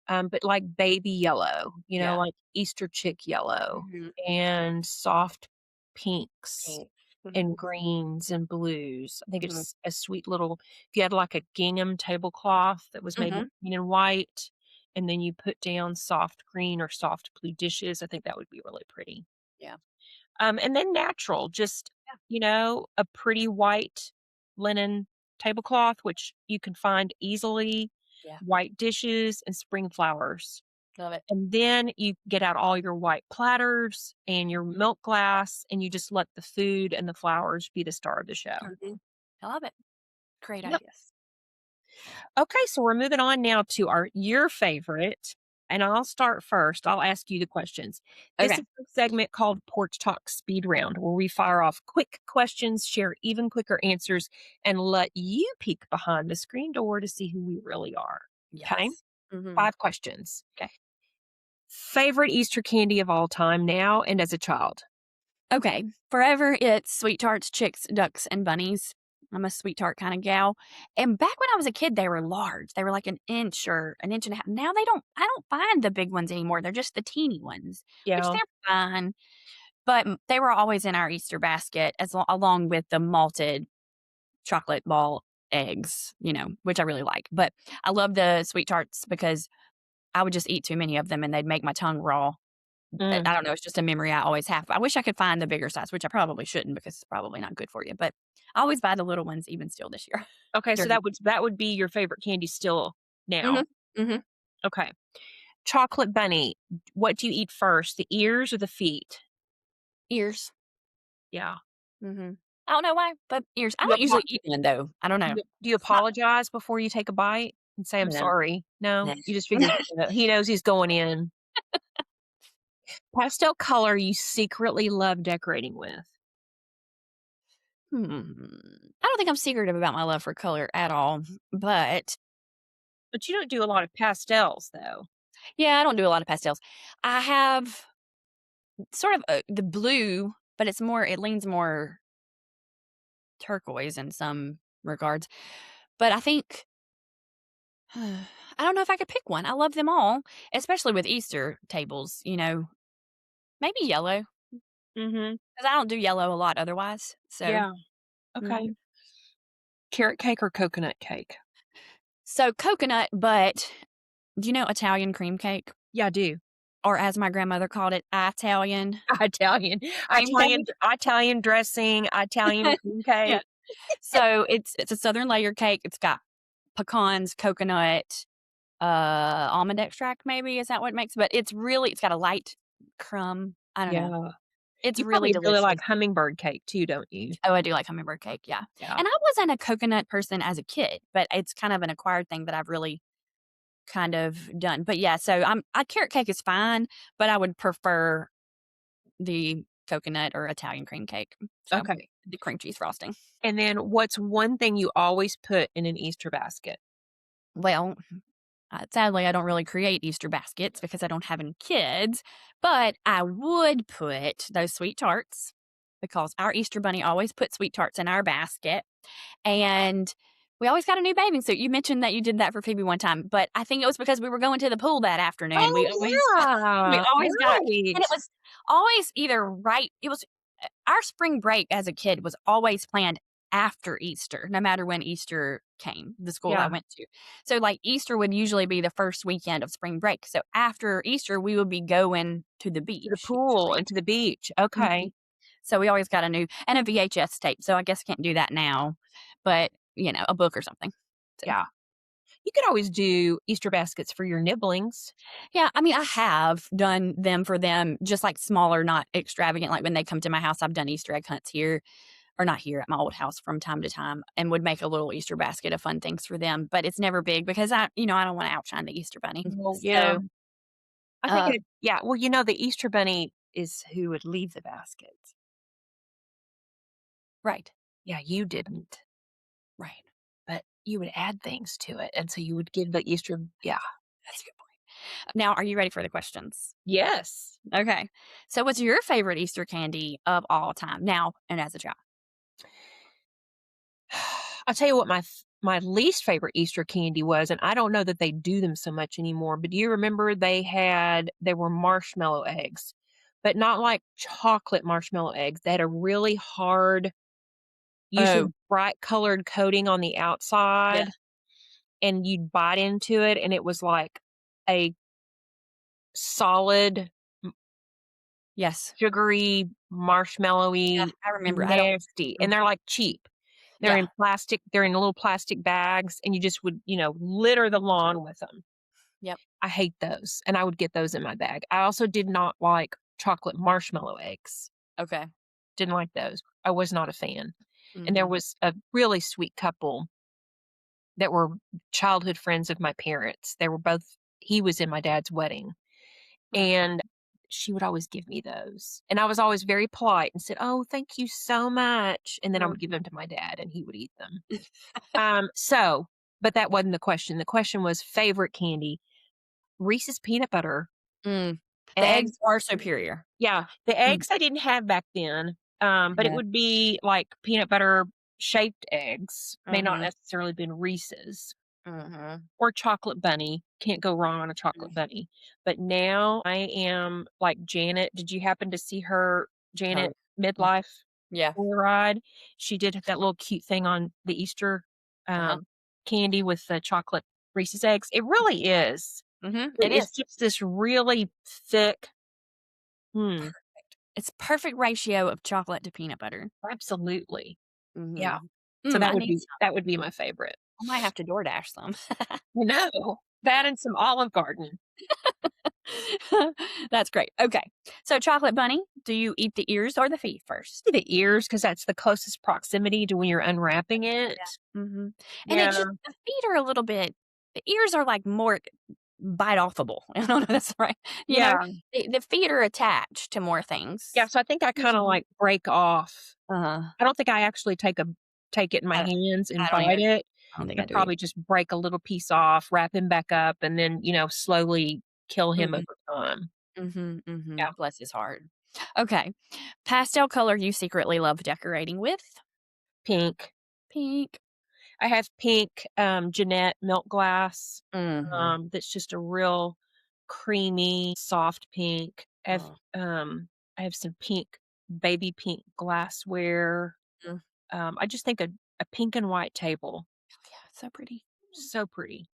but like baby yellow, Yeah. like Easter chick yellow Mhm. and soft pinks Pink. Mhm. and greens and blues. I think Mhm. it's a sweet little if you had like a gingham tablecloth that was maybe Mhm. green and white, and then you put down soft green or soft blue dishes, I think that would be really pretty. Yeah. And then natural, just, Yeah. a pretty white linen tablecloth, which you can find easily, Yeah. white dishes, and spring flowers. Love it. And then you get out all your white platters and your milk glass, and you just let the food and the flowers be the star of the show. Mhm. I love it. Great Yep. ideas. Okay, so we're moving on now to your favorite, and I'll start first. I'll ask you the questions. This Okay. is a segment called Porch Talk Speed Round, where we fire off quick questions, share even quicker answers, and let you peek behind the screen door to see who we really are. Okay, Yes. Mhm. 5 questions. Okay. Favorite Easter candy of all time now and as a child? Okay. Forever, it's sweet tarts, chicks, ducks, and bunnies. I'm a sweet tart kind of gal. And back when I was a kid, they were large. They were like an inch or an inch and a half. Now I don't find the big ones anymore. They're just the teeny ones, which Yeah. they're fine. But they were always in our Easter basket along with the malted chocolate ball eggs, which I really like. But I love the sweet tarts because I would just eat too many of them and they'd make my tongue raw. Mm. I don't know, it's just a memory I always have. I wish I could find the bigger size, which I probably shouldn't because it's probably not good for you, but I always buy the little ones even still this year. Okay, so During that would be your favorite candy still now. Mhm, mhm. Okay. Chocolate bunny. What do you eat first, the ears or the feet? Ears. Yeah. Mhm. I don't know why, but ears. I Do you don't apo usually eat one though. I don't know. do you It's not apologize before you take a bite and say, "I'm no, sorry"? No? no. You just figured, he knows he's going in. Pastel color you secretly love decorating with? I don't think I'm secretive about my love for color at all, but But you don't do a lot of pastels, though. yeah, I don't do a lot of pastels. I have sort of, the blue, but it leans more turquoise in some regards. But I think I don't know if I could pick one. I love them all, especially with Easter tables, maybe yellow, Mhm. because I don't do yellow a lot otherwise. So, Yeah. Okay. mhm. Carrot cake or coconut cake? So coconut, but do you know Italian cream cake? Yeah, I do. or as my grandmother called it, Italian Italian, cream cake. Italian dressing, Italian cream cake. Yeah. So it's a southern layer cake. It's got pecans, coconut, almond extract maybe, is that what it makes? But it's got a light crumb. I don't know. Yeah. It's You really probably really like delicious. hummingbird cake too, don't you? Oh, I do like hummingbird cake, yeah. Yeah. And I wasn't a coconut person as a kid, but it's kind of an acquired thing that I've really kind of done. But yeah, so carrot cake is fine, but I would prefer the coconut or Italian cream cake. So, Okay. the cream cheese frosting. And then what's one thing you always put in an Easter basket? Well, sadly, I don't really create Easter baskets because I don't have any kids, but I would put those sweet tarts because our Easter bunny always puts sweet tarts in our basket. And we always got a new bathing suit. You mentioned that you did that for Phoebe one time, but I think it was because we were going to the pool that afternoon. Oh, We yeah. always got and it Right. was always either right it was our spring break as a kid was always planned after Easter, no matter when Easter came, the school I Yeah. went to. So, like, Easter would usually be the first weekend of spring break. So, after Easter, we would be going to the To the beach pool usually. and to the beach. Mhm. Okay. So, we always got a new and a VHS tape. So, I guess can't do that now, but, a book or something. So, Yeah. You could always do Easter baskets for your nibblings. yeah, I mean, I have done them for them, just like smaller, not extravagant. Like when they come to my house, I've done Easter egg hunts here or not here at my old house from time to time and would make a little Easter basket of fun things for them. But it's never big because I don't want to outshine the Easter bunny. Well, yeah. So, I think uh, it yeah, well, the Easter bunny is who would leave the basket. right, Yeah, you didn't, right. but you would add things to it, and so you would give the Easter yeah. That's a good point. Now, are you ready for the questions? Yes. Okay. So, what's your favorite Easter candy of all time now and as a child? I'll tell you what my least favorite Easter candy was, and I don't know that they do them so much anymore, but do you remember they were marshmallow eggs, but not like chocolate marshmallow eggs. They had a really hard, Oh, usually bright colored coating on the yeah. outside, and you'd bite into it, and it was like a solid, Yes. sugary, Yeah. marshmallowy, I remember. I don't. nasty, Mm, and they're, like, cheap. yeah. They're in little plastic bags, and you just would, litter the lawn with them. Yep. I hate those, and I would get those in my bag. I also did not like chocolate marshmallow eggs. Okay. Didn't like those. I was not a fan. And there Hmm. was a really sweet couple that were childhood friends of my parents. He was in my dad's wedding, and she would always give me those. And I was always very polite and said, "Oh, thank you so much." And then I would give them to my dad and he would eat them. But that wasn't the question. The question was favorite candy. Reese's peanut butter Mm. The eggs. eggs are superior. Yeah, the Mm, eggs I didn't have back then, but it yeah. would be like peanut butter shaped eggs, may not Mhm, necessarily been Reese's mhm. or chocolate bunny. Can't go wrong on a chocolate Mm. bunny. But now I am like Janet. Did you happen to see her Oh, Janet mm, midlife yeah. ride? She did that little cute thing on the Easter Uh-huh. candy with the chocolate Reese's eggs. It really is. Mhm, It it is is. just this really thick. Hmm. It's perfect ratio of chocolate to peanut butter. Absolutely. Yeah. Mhm. So I need some. that would be my favorite. I might have to DoorDash some. No. That and some Olive Garden. That's great. Okay. So chocolate bunny, do you eat the ears or the feet first? The ears, because that's the closest proximity to when you're unwrapping it. Yeah. Mhm. And it just Yeah. the feet are a little bit the ears are, like, more bite offable. I don't know if that's right. You know? Yeah. The feet are attached to more Yeah, things. so I think I kinda, Usually. like, break off. Uh-huh. I don't think I actually take it in my I hands and I don't bite either. it. I don't think I I do either. probably just break a little piece off, wrap him back up, and then, slowly kill him Mhm. over time. Mhm, Yeah. mhm. Bless his heart. Okay. Pastel color you secretly love decorating with? Pink. Pink. I have pink, Jeanette milk glass, Mhm. that's just a real creamy, soft pink. Oh, I have some baby pink glassware. mm. I just think a pink and white table, Yeah, so pretty. so pretty.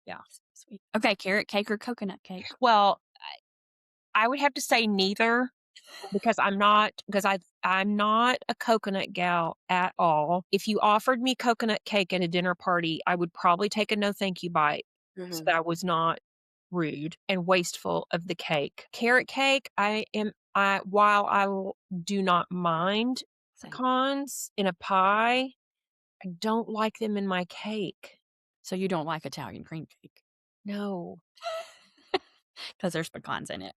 Yeah. So sweet. Okay, carrot cake or coconut cake? Well, I would have to say neither because I'm not a coconut gal at all. If you offered me coconut cake at a dinner party, I would probably take a no thank you bite so Mhm. that I was not rude and wasteful of the cake. Carrot cake, I while do not mind Same. pecans in a pie, I don't like them in my cake. So you don't like Italian cream cake No. because there's pecans in it.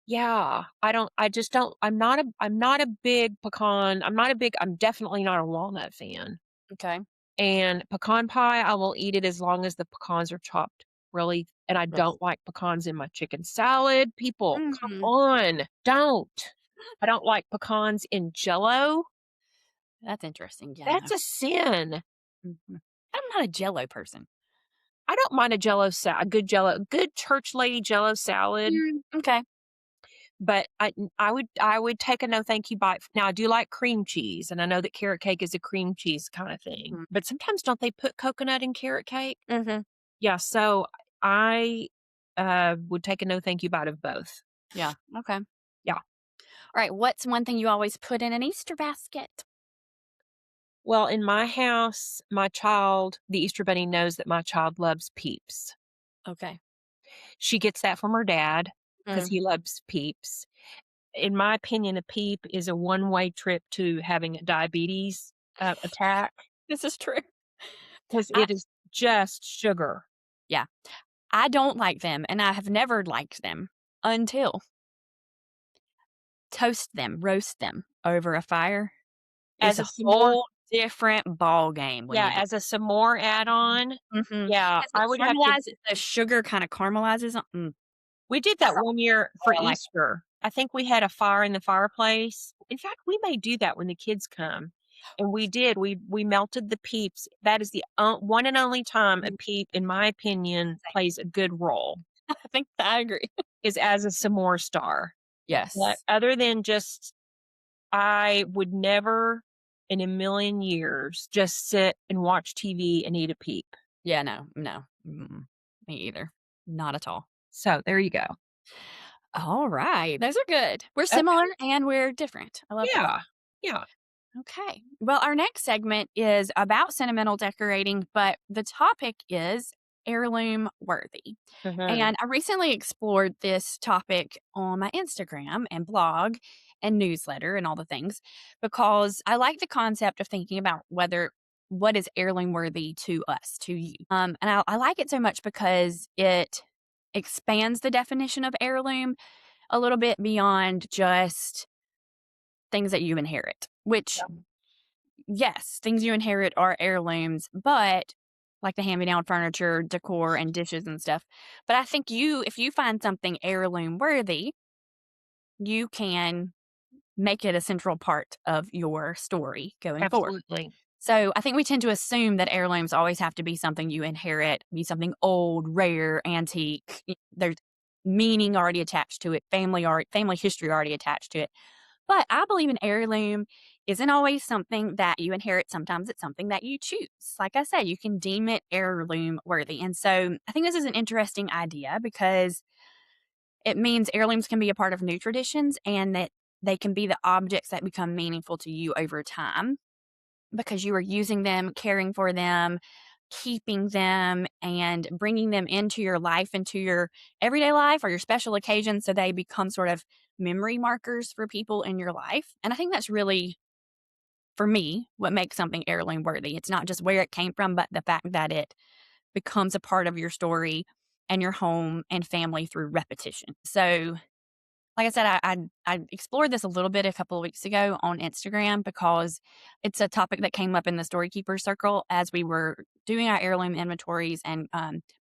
Yeah, I just don't I'm not a big pecan I'm definitely not a walnut fan. Okay. And pecan pie, I will eat it as long as the pecans are chopped really and I Yes. don't like pecans in my chicken salad. People, come Mhm. on, don't. I don't like pecans in Jello. That's interesting. Yeah, no. That's a sin. Mhm. I'm not a Jello person. I don't mind a good Jello, good church lady Jello salad. Okay. But I would take a no thank you bite. Now, I do like cream cheese, and I know that carrot cake is a cream cheese kinda thing, Mhm. but sometimes don't they put coconut in carrot cake? Mhm. Yeah, so I, would take a no thank you bite of both. Yeah. Okay. Yeah. All right. What's one thing you always put in an Easter basket? Well, in my house, the Easter bunny knows that my child loves Peeps. Okay. She gets that from her dad because Mm. he loves Peeps. In my opinion, a Peep is a one-way trip to having a diabetes, attack. This is true. 'Cause I it is just sugar. Yeah. I don't like them, and I have never liked them until toast them, roast them over a fire is As a a s'more whole different ball game when yeah, you do as a s'more Mhm. add-on, Mhm. yeah, 'Cause it I would have to caramelizes the sugar kinda caramelizes we did that one year for I like Easter. I think we had a fire in the fireplace. In fact, we may do that when the kids come, and we did, we melted the Peeps. That is the one and only time a Mhm. Peep, in my opinion, plays a good role, I think I agree. is as a s'more star. But Yes. other than just I would never in a million years just sit and watch TV and eat a Peep. Yeah, no, no. Mm-mm. Me either. Not at all. So, there you go. All right. Those are good. We're Okay. similar and we're different. I love that. Yeah. Yeah. Okay. Well, our next segment is about sentimental decorating, but the topic is heirloom worthy. Mhm. And I recently explored this topic on my Instagram and blog and newsletter and all the things because I like the concept of thinking about whether what is heirloom worthy to us, to you. And I like it so much because it expands the definition of heirloom a little bit beyond just things that you inherit, which yes, things you inherit are heirlooms, but like the hand-me-down furniture, decor, and dishes and stuff. But I think if you find something heirloom worthy, you can make it a central part of your story going forward. Absolutely. So I think we tend to assume that heirlooms always have to be something you inherit, be something old, rare, antique. There's meaning already attached to it, family history already attached to it. But I believe an heirloom isn't always something that you inherit. Sometimes it's something that you choose. Like I said, you can deem it heirloom worthy. And so I think this is an interesting idea because it means heirlooms can be a part of new traditions and that they can be the objects that become meaningful to you over time because you are using them, caring for them, keeping them, and bringing them into your life, into your everyday life or your special occasions so they become sort of memory markers for people in your life. And I think that's really, for me, what makes something heirloom worthy. It's not just where it came from, but the fact that it becomes a part of your story and your home and family through repetition. So like I said, I explored this a little bit a couple of weeks ago on Instagram because it's a topic that came up in the Storykeeper circle as we were doing our heirloom inventories and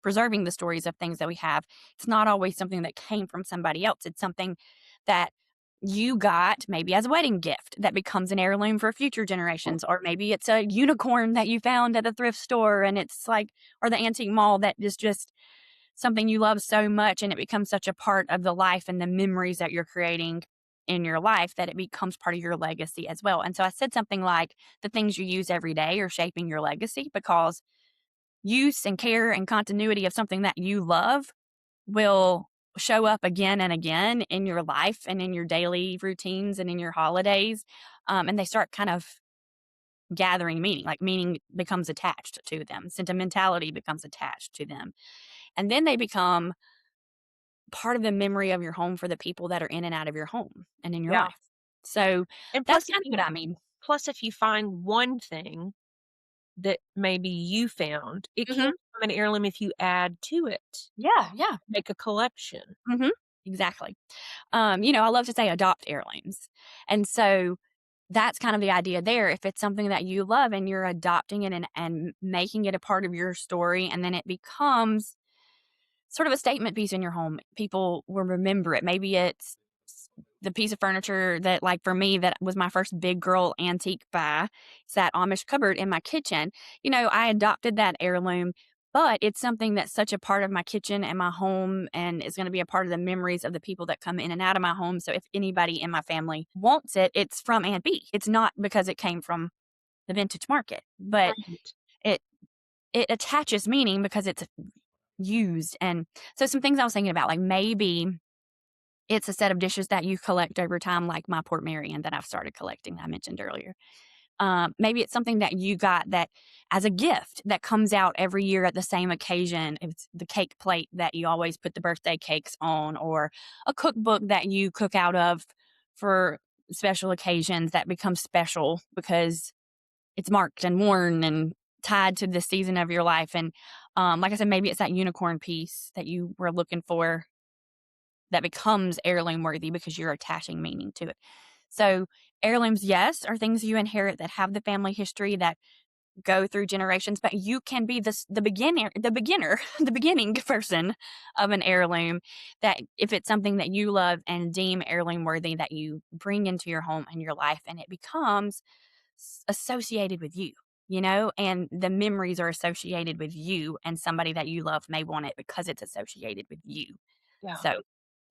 preserving the stories of things that we have. It's not always something that came from somebody else. It's something that you got maybe as a wedding gift that becomes an heirloom for future generations, or maybe it's a unicorn that you found at the thrift store and it's like, or the antique mall that is just something you love so much and it becomes such a part of the life and the memories that you're creating in your life that it becomes part of your legacy as well. And so I said something like the things you use every day are shaping your legacy because use and care and continuity of something that you love will show up again and again in your life and in your daily routines and in your holidays, and they start kind of gathering meaning, like meaning becomes attached to them, sentimentality becomes attached to them, and then they become part of the memory of your home for the people that are in and out of your home and in your Yeah. life. So, And that's kind of what I mean. if you find one thing that maybe you found, it can Mhm. become an heirloom if you add to it, Yeah, yeah. make a collection. Mhm. Exactly. I love to say adopt heirlooms, and so that's kind of the idea there. If it's something that you love and you're adopting it and making it a part of your story, and then it becomes sort of a statement piece in your home. People will remember it. Maybe it's the piece of furniture that, like for me, that was my first big girl antique buy. It's that Amish cupboard in my kitchen. I adopted that heirloom, but it's something that's such a part of my kitchen and my home and is going to be a part of the memories of the people that come in and out of my home. So if anybody in my family wants it, it's from Aunt B. It's not because it came from the vintage market, but Right. it it attaches meaning because it's used. And so some things I was thinking about, like maybe it's a set of dishes that you collect over time, like my Port Marion that I've started collecting that I mentioned earlier. Maybe it's something that you got that as a gift that comes out every year at the same occasion. It's the cake plate that you always put the birthday cakes on, or a cookbook that you cook out of for special occasions that becomes special because it's marked and worn and tied to the season of your life. And like I said, maybe it's that unicorn piece that you were looking for that becomes heirloom worthy because you're attaching meaning to it. So heirlooms, yes, are things you inherit that have the family history that go through generations, but you can be the beginner, the beginning person of an heirloom. That if it's something that you love and deem heirloom worthy, that you bring into your home and your life, and it becomes associated with you. And the memories are associated with you, and somebody that you love may want it because it's associated with you. Yeah, So,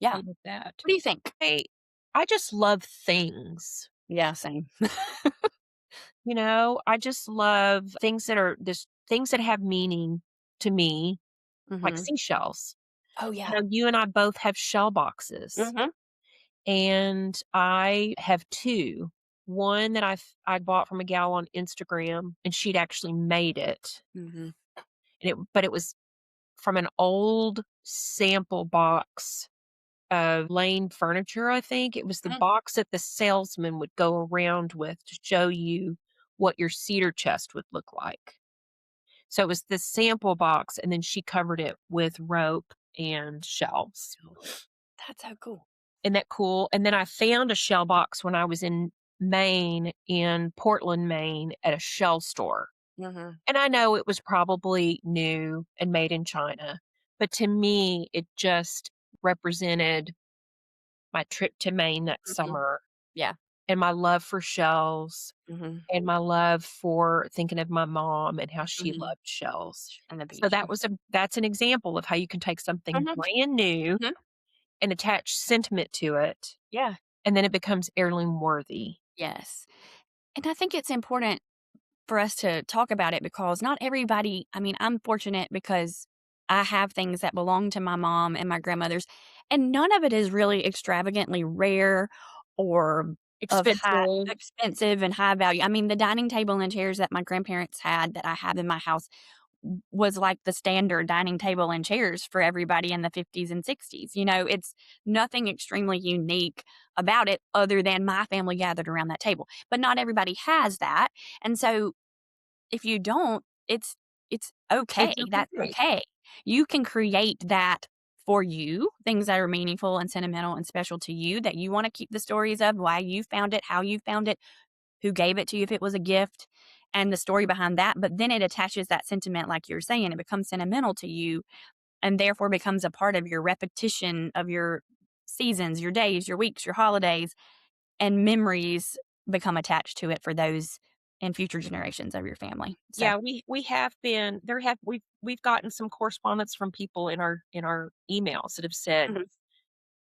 yeah. I love that. What do you think? Hey, I just love things. Yeah, same. I just love things that have meaning to me, like Mhm. seashells. Oh, yeah. You and I both have shell boxes, Mhm. and I have 2. One that I bought from a gal on Instagram, and she'd actually made it, Mhm. but it was from an old sample box of Lane furniture, I think. It was the Mm. box that the salesman would go around with to show you what your cedar chest would look like. So it was this sample box, and then she covered it with rope and shelves. Oh, that's so cool. Isn't that cool? And then I found a shell box when I was in Maine, in Portland, Maine, at a shell store. Mhm. And I know it was probably new and made in China, but to me, it just represented my trip to Maine that Mhm. summer Yeah. and my love for shells Mhm. and my love for thinking of my mom and how she Mhm. loved shells. And the So beach. that's an example of how you can take something Mhm. brand new Mhm. and attach sentiment to it, Yeah. and then it becomes heirloom worthy. Yes. And I think it's important for us to talk about it because not everybody, I mean, I'm fortunate because I have things that belong to my mom and my grandmothers, and none of it is really extravagantly rare or of high Expensive. expensive and high value. I mean, the dining table and chairs that my grandparents had that I have in my house was like the standard dining table and chairs for everybody in the 50s and 60s. It's nothing extremely unique about it other than my family gathered around that table. But not everybody has that. And so if you don't, it's okay. It's That's okay. okay. You can create that for you, things that are meaningful and sentimental and special to you that you want to keep the stories of, why you found it, how you found it, who gave it to you if it was a gift, and the story behind that. But then it attaches that sentiment, like you're saying, it becomes sentimental to you and therefore becomes a part of your repetition of your seasons, your days, your weeks, your holidays, and memories become attached to it for those in future generations of your family. So, Yeah, we have been there have we've gotten some correspondence from people in our emails that have said, mhm,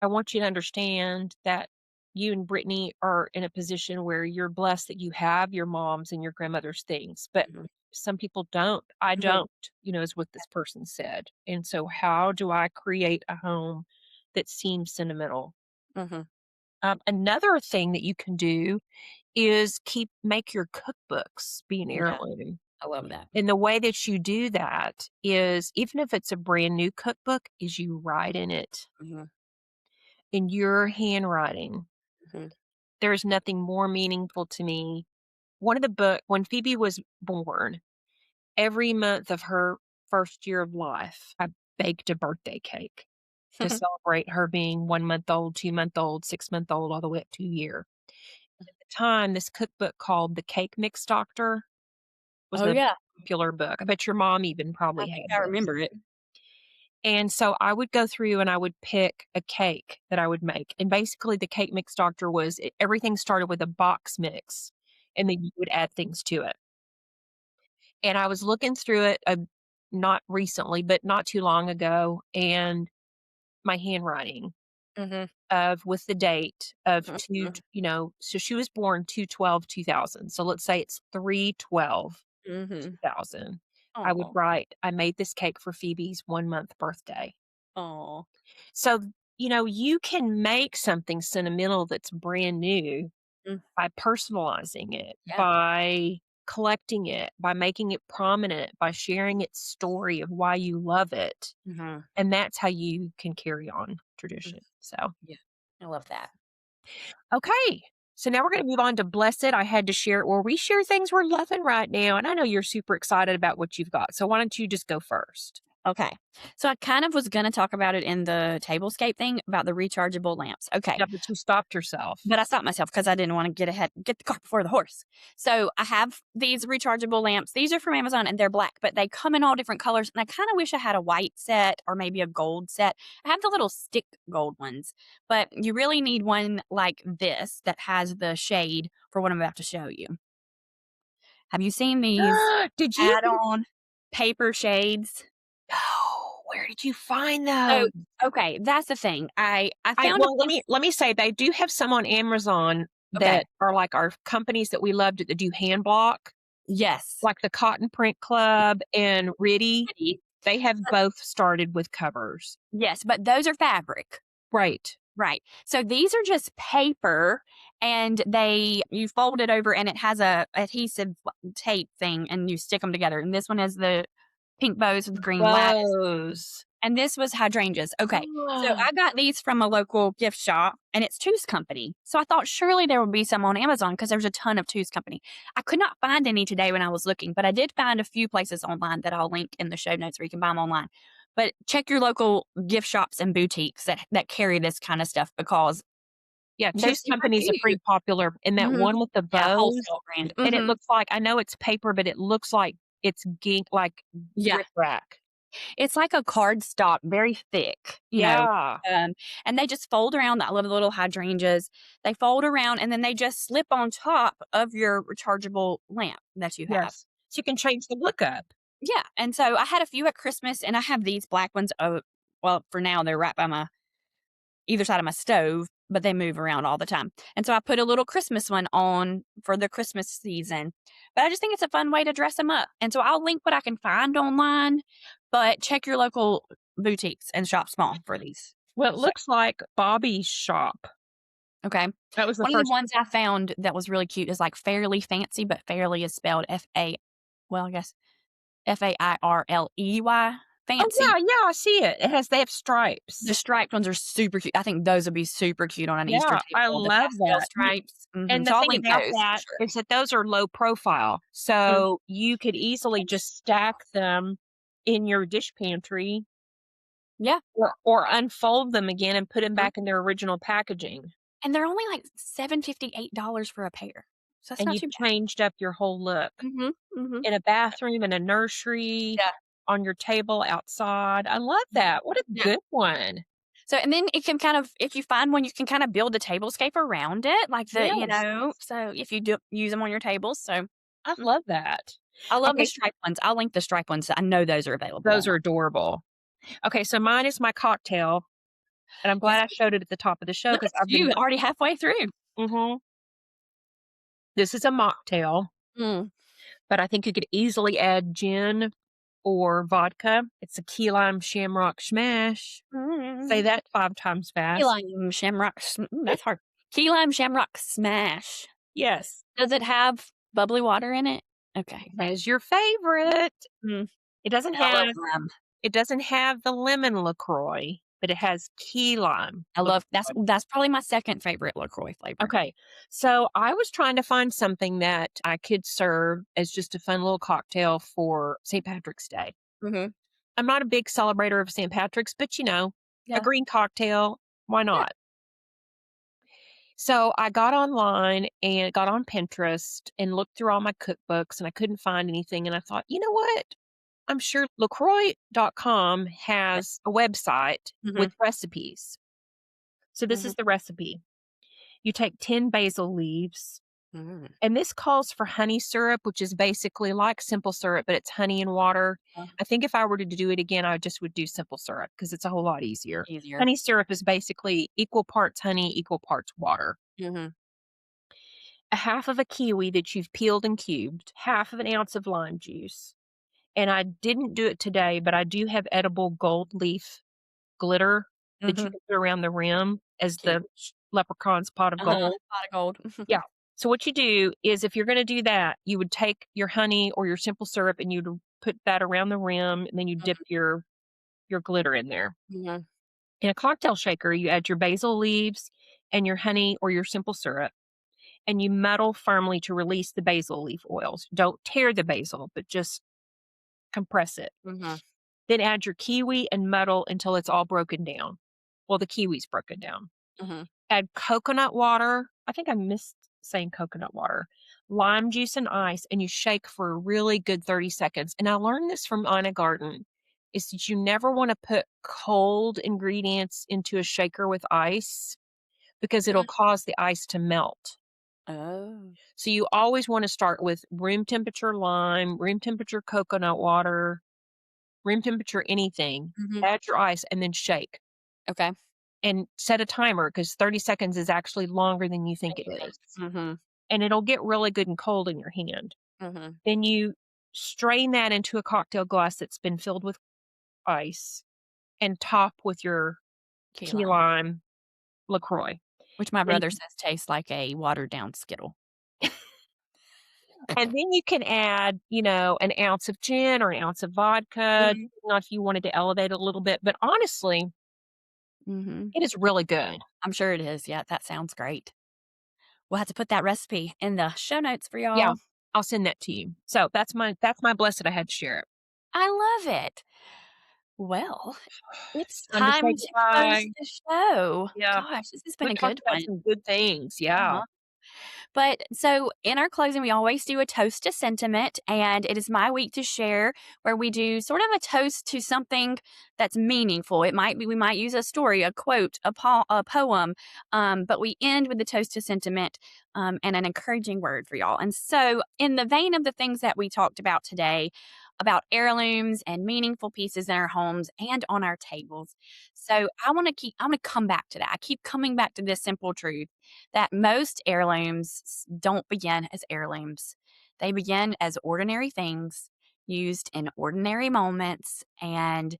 I want you to understand that you and Brittany are in a position where you're blessed that you have your mom's and your grandmother's things, but mhm, some people don't. I mhm, don't, is what this person said. And so, how do I create a home that seem sentimental. Mhm. Another thing that you can do is make your cookbooks be an Yeah, heirloom. I love that. And the way that you do that is, even if it's a brand new cookbook, is you write in it Mhm, in your handwriting. mhm. There's nothing more meaningful to me. When Phoebe was born, every month of her first year of life, I baked a birthday cake to celebrate her being 1 month old, 2 month old, 6 month old, all the way up to a year. At the time, this cookbook called The Cake Mix Doctor was Oh, a yeah. popular book. I bet your mom even I probably think had I this. remember it. And so I would go through and I would pick a cake that I would make. And basically, the cake mix doctor everything started with a box mix, and then you would add things to it. And I was looking through it, not recently, but not too long ago, and my handwriting Mhm, of with the date of mhm, so she was born 2/12/2000. So let's say it's 3/12 mhm. 2000. I would Aw, write, I made this cake for Phoebe's 1 month birthday. aw. So, you can make something sentimental that's brand new Mm, by personalizing it, yeah. by collecting it, by making it prominent, by sharing its story of why you love it. Mhm, And that's how you can carry on mm, tradition. So, yeah. I love that. okay. So now we're going to move on to Blessed. I had to share it where we share things we're loving right now. And I know you're super excited about what you've got. So why don't you just go first? Okay. So I kind of was gonna talk about it in the tablescape thing about the rechargeable lamps. Okay. Yeah, but you stopped yourself. But I stopped myself because I didn't wanna get the cart before the horse. So I have these rechargeable lamps. These are from Amazon and they're black, but they come in all different colors. And I kinda wish I had a white set or maybe a gold set. I have the little stick gold ones, but you really need one like this that has the shade for what I'm about to show you. Have you seen these Did you add-on paper shades? No, where did you find So, those? okay, that's the thing. I I found a well, let place. me let me say they do have some on Amazon Okay. that are like our companies that we love that do hand block, Yes. like the Cotton Print Club and Ritty. Pretty. They have But both started with covers. yes, but those are fabric. Right. Right. So these are just paper and you fold it over and it has a adhesive tape thing and you stick them together. And this one has the pink bows with green lattice. Those. And this was hydrangeas. Okay. So Oh, I got these from a local gift shop and it's Two's Company. So I thought surely there would be some on Amazon because there's a ton of Two's Company. I could not find any today when I was looking, but I did find a few places online that I'll link in the show notes where you can buy them online. But check your local gift shops and boutiques that carry this kind of stuff because yeah, they're Two's super Company's a cute. pretty popular and that Mhm. one with the Yeah, bows, wholesale brand. and it Mhm. looks like I know it's paper, but it looks like it's like Yeah. rickrack. It's like a cardstock, very thick, Yeah. and they just fold around. I love the little hydrangeas. They fold around and then they just slip on top of your rechargeable lamp that you have. Yes. So you can change the look up. Yeah, and so I had a few at Christmas and I have these black ones. Oh, well, for now they're right by my either side of my stove, but they move around all the time. And so I put a little Christmas one on for the Christmas season. But I just think it's a fun way to dress them up. And so I'll link what I can find online, but check your local boutiques and shop small for these. Well, it So, looks like Bobby's shop. okay. That was the One of the first. ones I found that was really cute is like Fairly Fancy, but Fairly is spelled well, I guess Fairley, Oh, fancy. yeah, I see it. They have The stripes. striped ones are super cute. I think those would be super cute on an Easter Yeah, I table, the love pastel that. stripes. And the So I'll thing link about those for that sure. is that those are low profile, Mhm. so you could easily just stack them in your dish pantry Yeah, or unfold them again and put them mhm, back in their original packaging, and they're only like $7.50, $8 for a pair, so that's and not you've too bad. changed up your whole look Mhm, mhm. in a bathroom, in a nursery, Yeah, on your table outside. I love that. What a yeah. good one. So and then it can kind of if you find one, you can kinda build a tablescape around it, like Yes, so if you do use them on your tables, so I love that. I love the Okay, striped ones. I'll link the striped ones. I know those are available those are online. adorable. Okay, so mine is my cocktail, and I'm Yes, glad I showed it at the top of the show look because at I've been you already halfway through. mhm. This is a mocktail, Mm, but I think you could easily add gin or vodka. It's a key lime shamrock smash. Say that 5 times Key fast. lime shamrock that's hard. Key lime shamrock smash. Yes. Does it have bubbly water in it? Okay. That's your favorite. Mm, It doesn't I love have lime. it doesn't have the lemon LaCroix, but it has key lime I love LaCroix. that's probably my second favorite LaCroix flavor. Okay. So I was trying to find something that I could serve as just a fun little cocktail for St. Patrick's Day. Mhm. I'm not a big celebrator of St. Patrick's, but a Yeah. green cocktail, why Yeah. not? So I got online and got on Pinterest and looked through all my cookbooks and I couldn't find anything. And I thought, you know what? I'm sure LaCroix.com Yeah. has a website with Mhm. recipes. So this Mhm. is the recipe. You take 10 basil leaves, Mm. and this calls for honey syrup, which is basically like simple syrup, but it's honey and water. Uh, I think if I were to do it again, I just would do simple syrup because it's a whole lot easier. easier. Honey syrup is basically equal parts honey, equal parts water. Mhm. A half of a kiwi that you've peeled and cubed, half of an ounce of lime juice. And I didn't do it today, but I do have edible gold leaf glitter that you Mhm. can put around the rim as Cute. the leprechaun's pot of Uh-huh. gold. Pot of gold. Yeah. So what you do is if you're going to do that, you would take your honey or your simple syrup and you'd put that around the rim and then you dip your glitter in there. Mhm. In a cocktail shaker, you add your basil leaves and your honey or your simple syrup and you muddle firmly to release the basil leaf oils. Don't tear the basil, but just compress it. Mhm. Then add your kiwi and muddle until it's all broken down. Well, the kiwi's broken down. Mhm. Add coconut water. I think I missed saying coconut water. Lime juice and ice, and you shake for a really good 30 seconds. And I learned this from Ina Garten is that you never want to put cold ingredients into a shaker with ice because it'll Mhm. cause the ice to melt. Oh. So you always want to start with room temperature lime, room temperature coconut water, room temperature anything. Mhm. Add your ice and then shake Okay. and set a timer because 30 seconds is actually longer than you think Thank it you, is. miss. Mhm. And it'll get really good and cold in your hand. Mhm. Then you strain that into a cocktail glass that's been filled with ice and top with your Key key lime, lime LaCroix. which my And brother says tastes like a watered down Skittle. and then you can add, an ounce of gin or an ounce of vodka, Mhm. depending on if you wanted to elevate a little bit. But honestly, Mhm. it is really good. I'm sure it is. Yeah, that sounds great. We'll have to put that recipe in the show notes for Yeah, y'all. I'll send that to you. So that's my blessed. I had to share it. I love it. Well, it's It's time to say time to close goodbye. the show. Yeah. Gosh, this has been We a talked good about one. some good things. Yeah. Uh-huh. But so in our closing, we always do a toast to sentiment, and it is my week to share where we do sort of a toast to something that's meaningful. It might be we might use a story, a quote, a poem, but we end with the toast to sentiment and an encouraging word for y'all. And so, in the vein of the things that we talked about today, about heirlooms and meaningful pieces in our homes and on our tables. So I'm gonna come back to that. I keep coming back to this simple truth that most heirlooms don't begin as heirlooms. They begin as ordinary things used in ordinary moments. And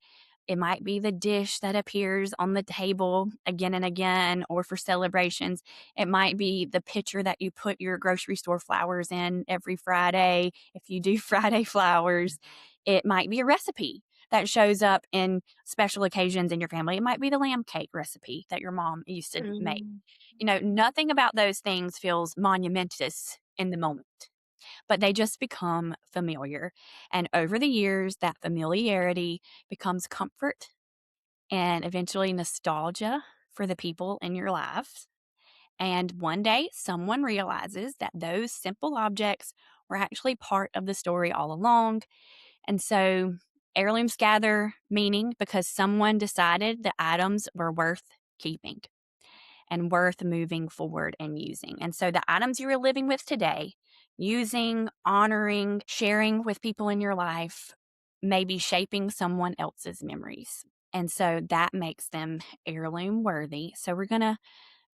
it might be the dish that appears on the table again and again, or for celebrations. It might be the pitcher that you put your grocery store flowers in every Friday. If you do Friday flowers, it might be a recipe that shows up in special occasions in your family. It might be the lamb cake recipe that your mom used to make. Mm. Nothing about those things feels monumentous in the moment, but they just become familiar. And over the years, that familiarity becomes comfort and eventually nostalgia for the people in your lives. And one day, someone realizes that those simple objects were actually part of the story all along. And so, heirlooms gather meaning because someone decided the items were worth keeping and worth moving forward and using. And so the items you are living with today, using, honoring, sharing with people in your life, may be shaping someone else's memories. And so that makes them heirloom worthy. So we're going to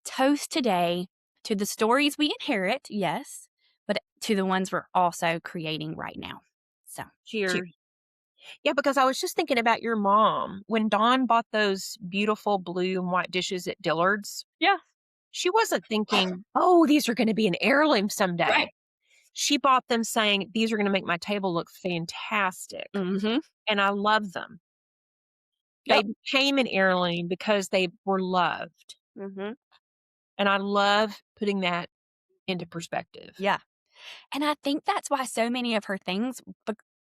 toast today to the stories we inherit, yes, but to the ones we're also creating right now. So cheers. Cheers. Yeah, because I was just thinking about your mom. When Dawn bought those beautiful blue and white dishes at Dillard's, Yeah. she wasn't thinking, oh, these are going to be an heirloom someday. Right. She bought them saying, these are going to make my table look fantastic. Mhm. And I love them. They Yep. became an heirloom because they were loved. Mhm. And I love putting that into perspective. Yeah. And I think that's why so many of her things,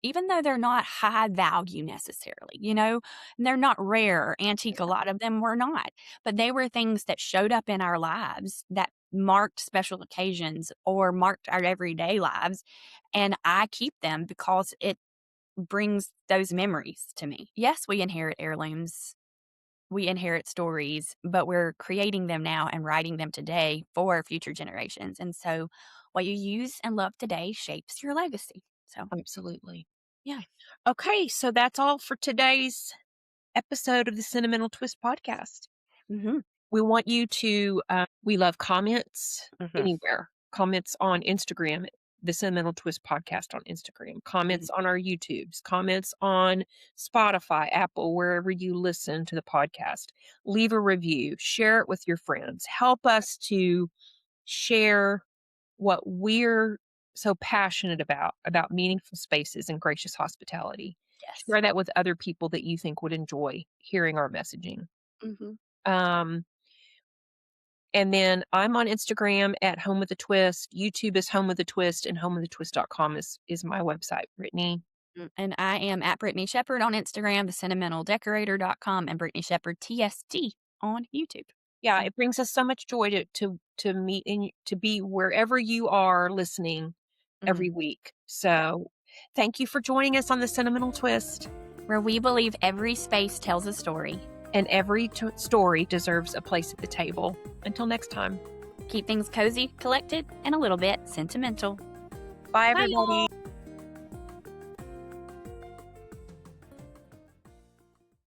even though they're not high value necessarily, and they're not rare or antique, a lot of them were not, but they were things that showed up in our lives that marked special occasions or marked our everyday lives. And I keep them because it brings those memories to me. Yes, we inherit heirlooms. We inherit stories, but we're creating them now and writing them today for future generations. And so what you use and love today shapes your legacy. So, Absolutely. yeah. Okay, so that's all for today's episode of the Sentimental Twist podcast. Mhm. We want you to, we love comments Mhm. anywhere, comments on Instagram, the Sentimental Twist podcast on Instagram, comments on our YouTubes, comments on Spotify, Apple, wherever you listen to the podcast. Leave a review, share it with your friends. Help us to share what we're so passionate about meaningful spaces and gracious hospitality. Yes. Share that with other people that you think would enjoy hearing our messaging. Mhm. Um, and then I'm on Instagram at Home with a Twist. YouTube is Home with a Twist, and homewithатwist.com is my website, Brittany. And I am at Brittany Shepherd on Instagram, the sentimentaldecorator.com, and Brittany Shepherd TST on YouTube. Yeah, So, it brings us so much joy to meet and to be wherever you are listening mhm. every week. Yeah. So thank you for joining us on the Sentimental Twist. Where we believe every space tells a story. And every story deserves a place at the table. Until next time. Keep things cozy, collected, and a little bit sentimental. Bye, Bye, y'all. everybody.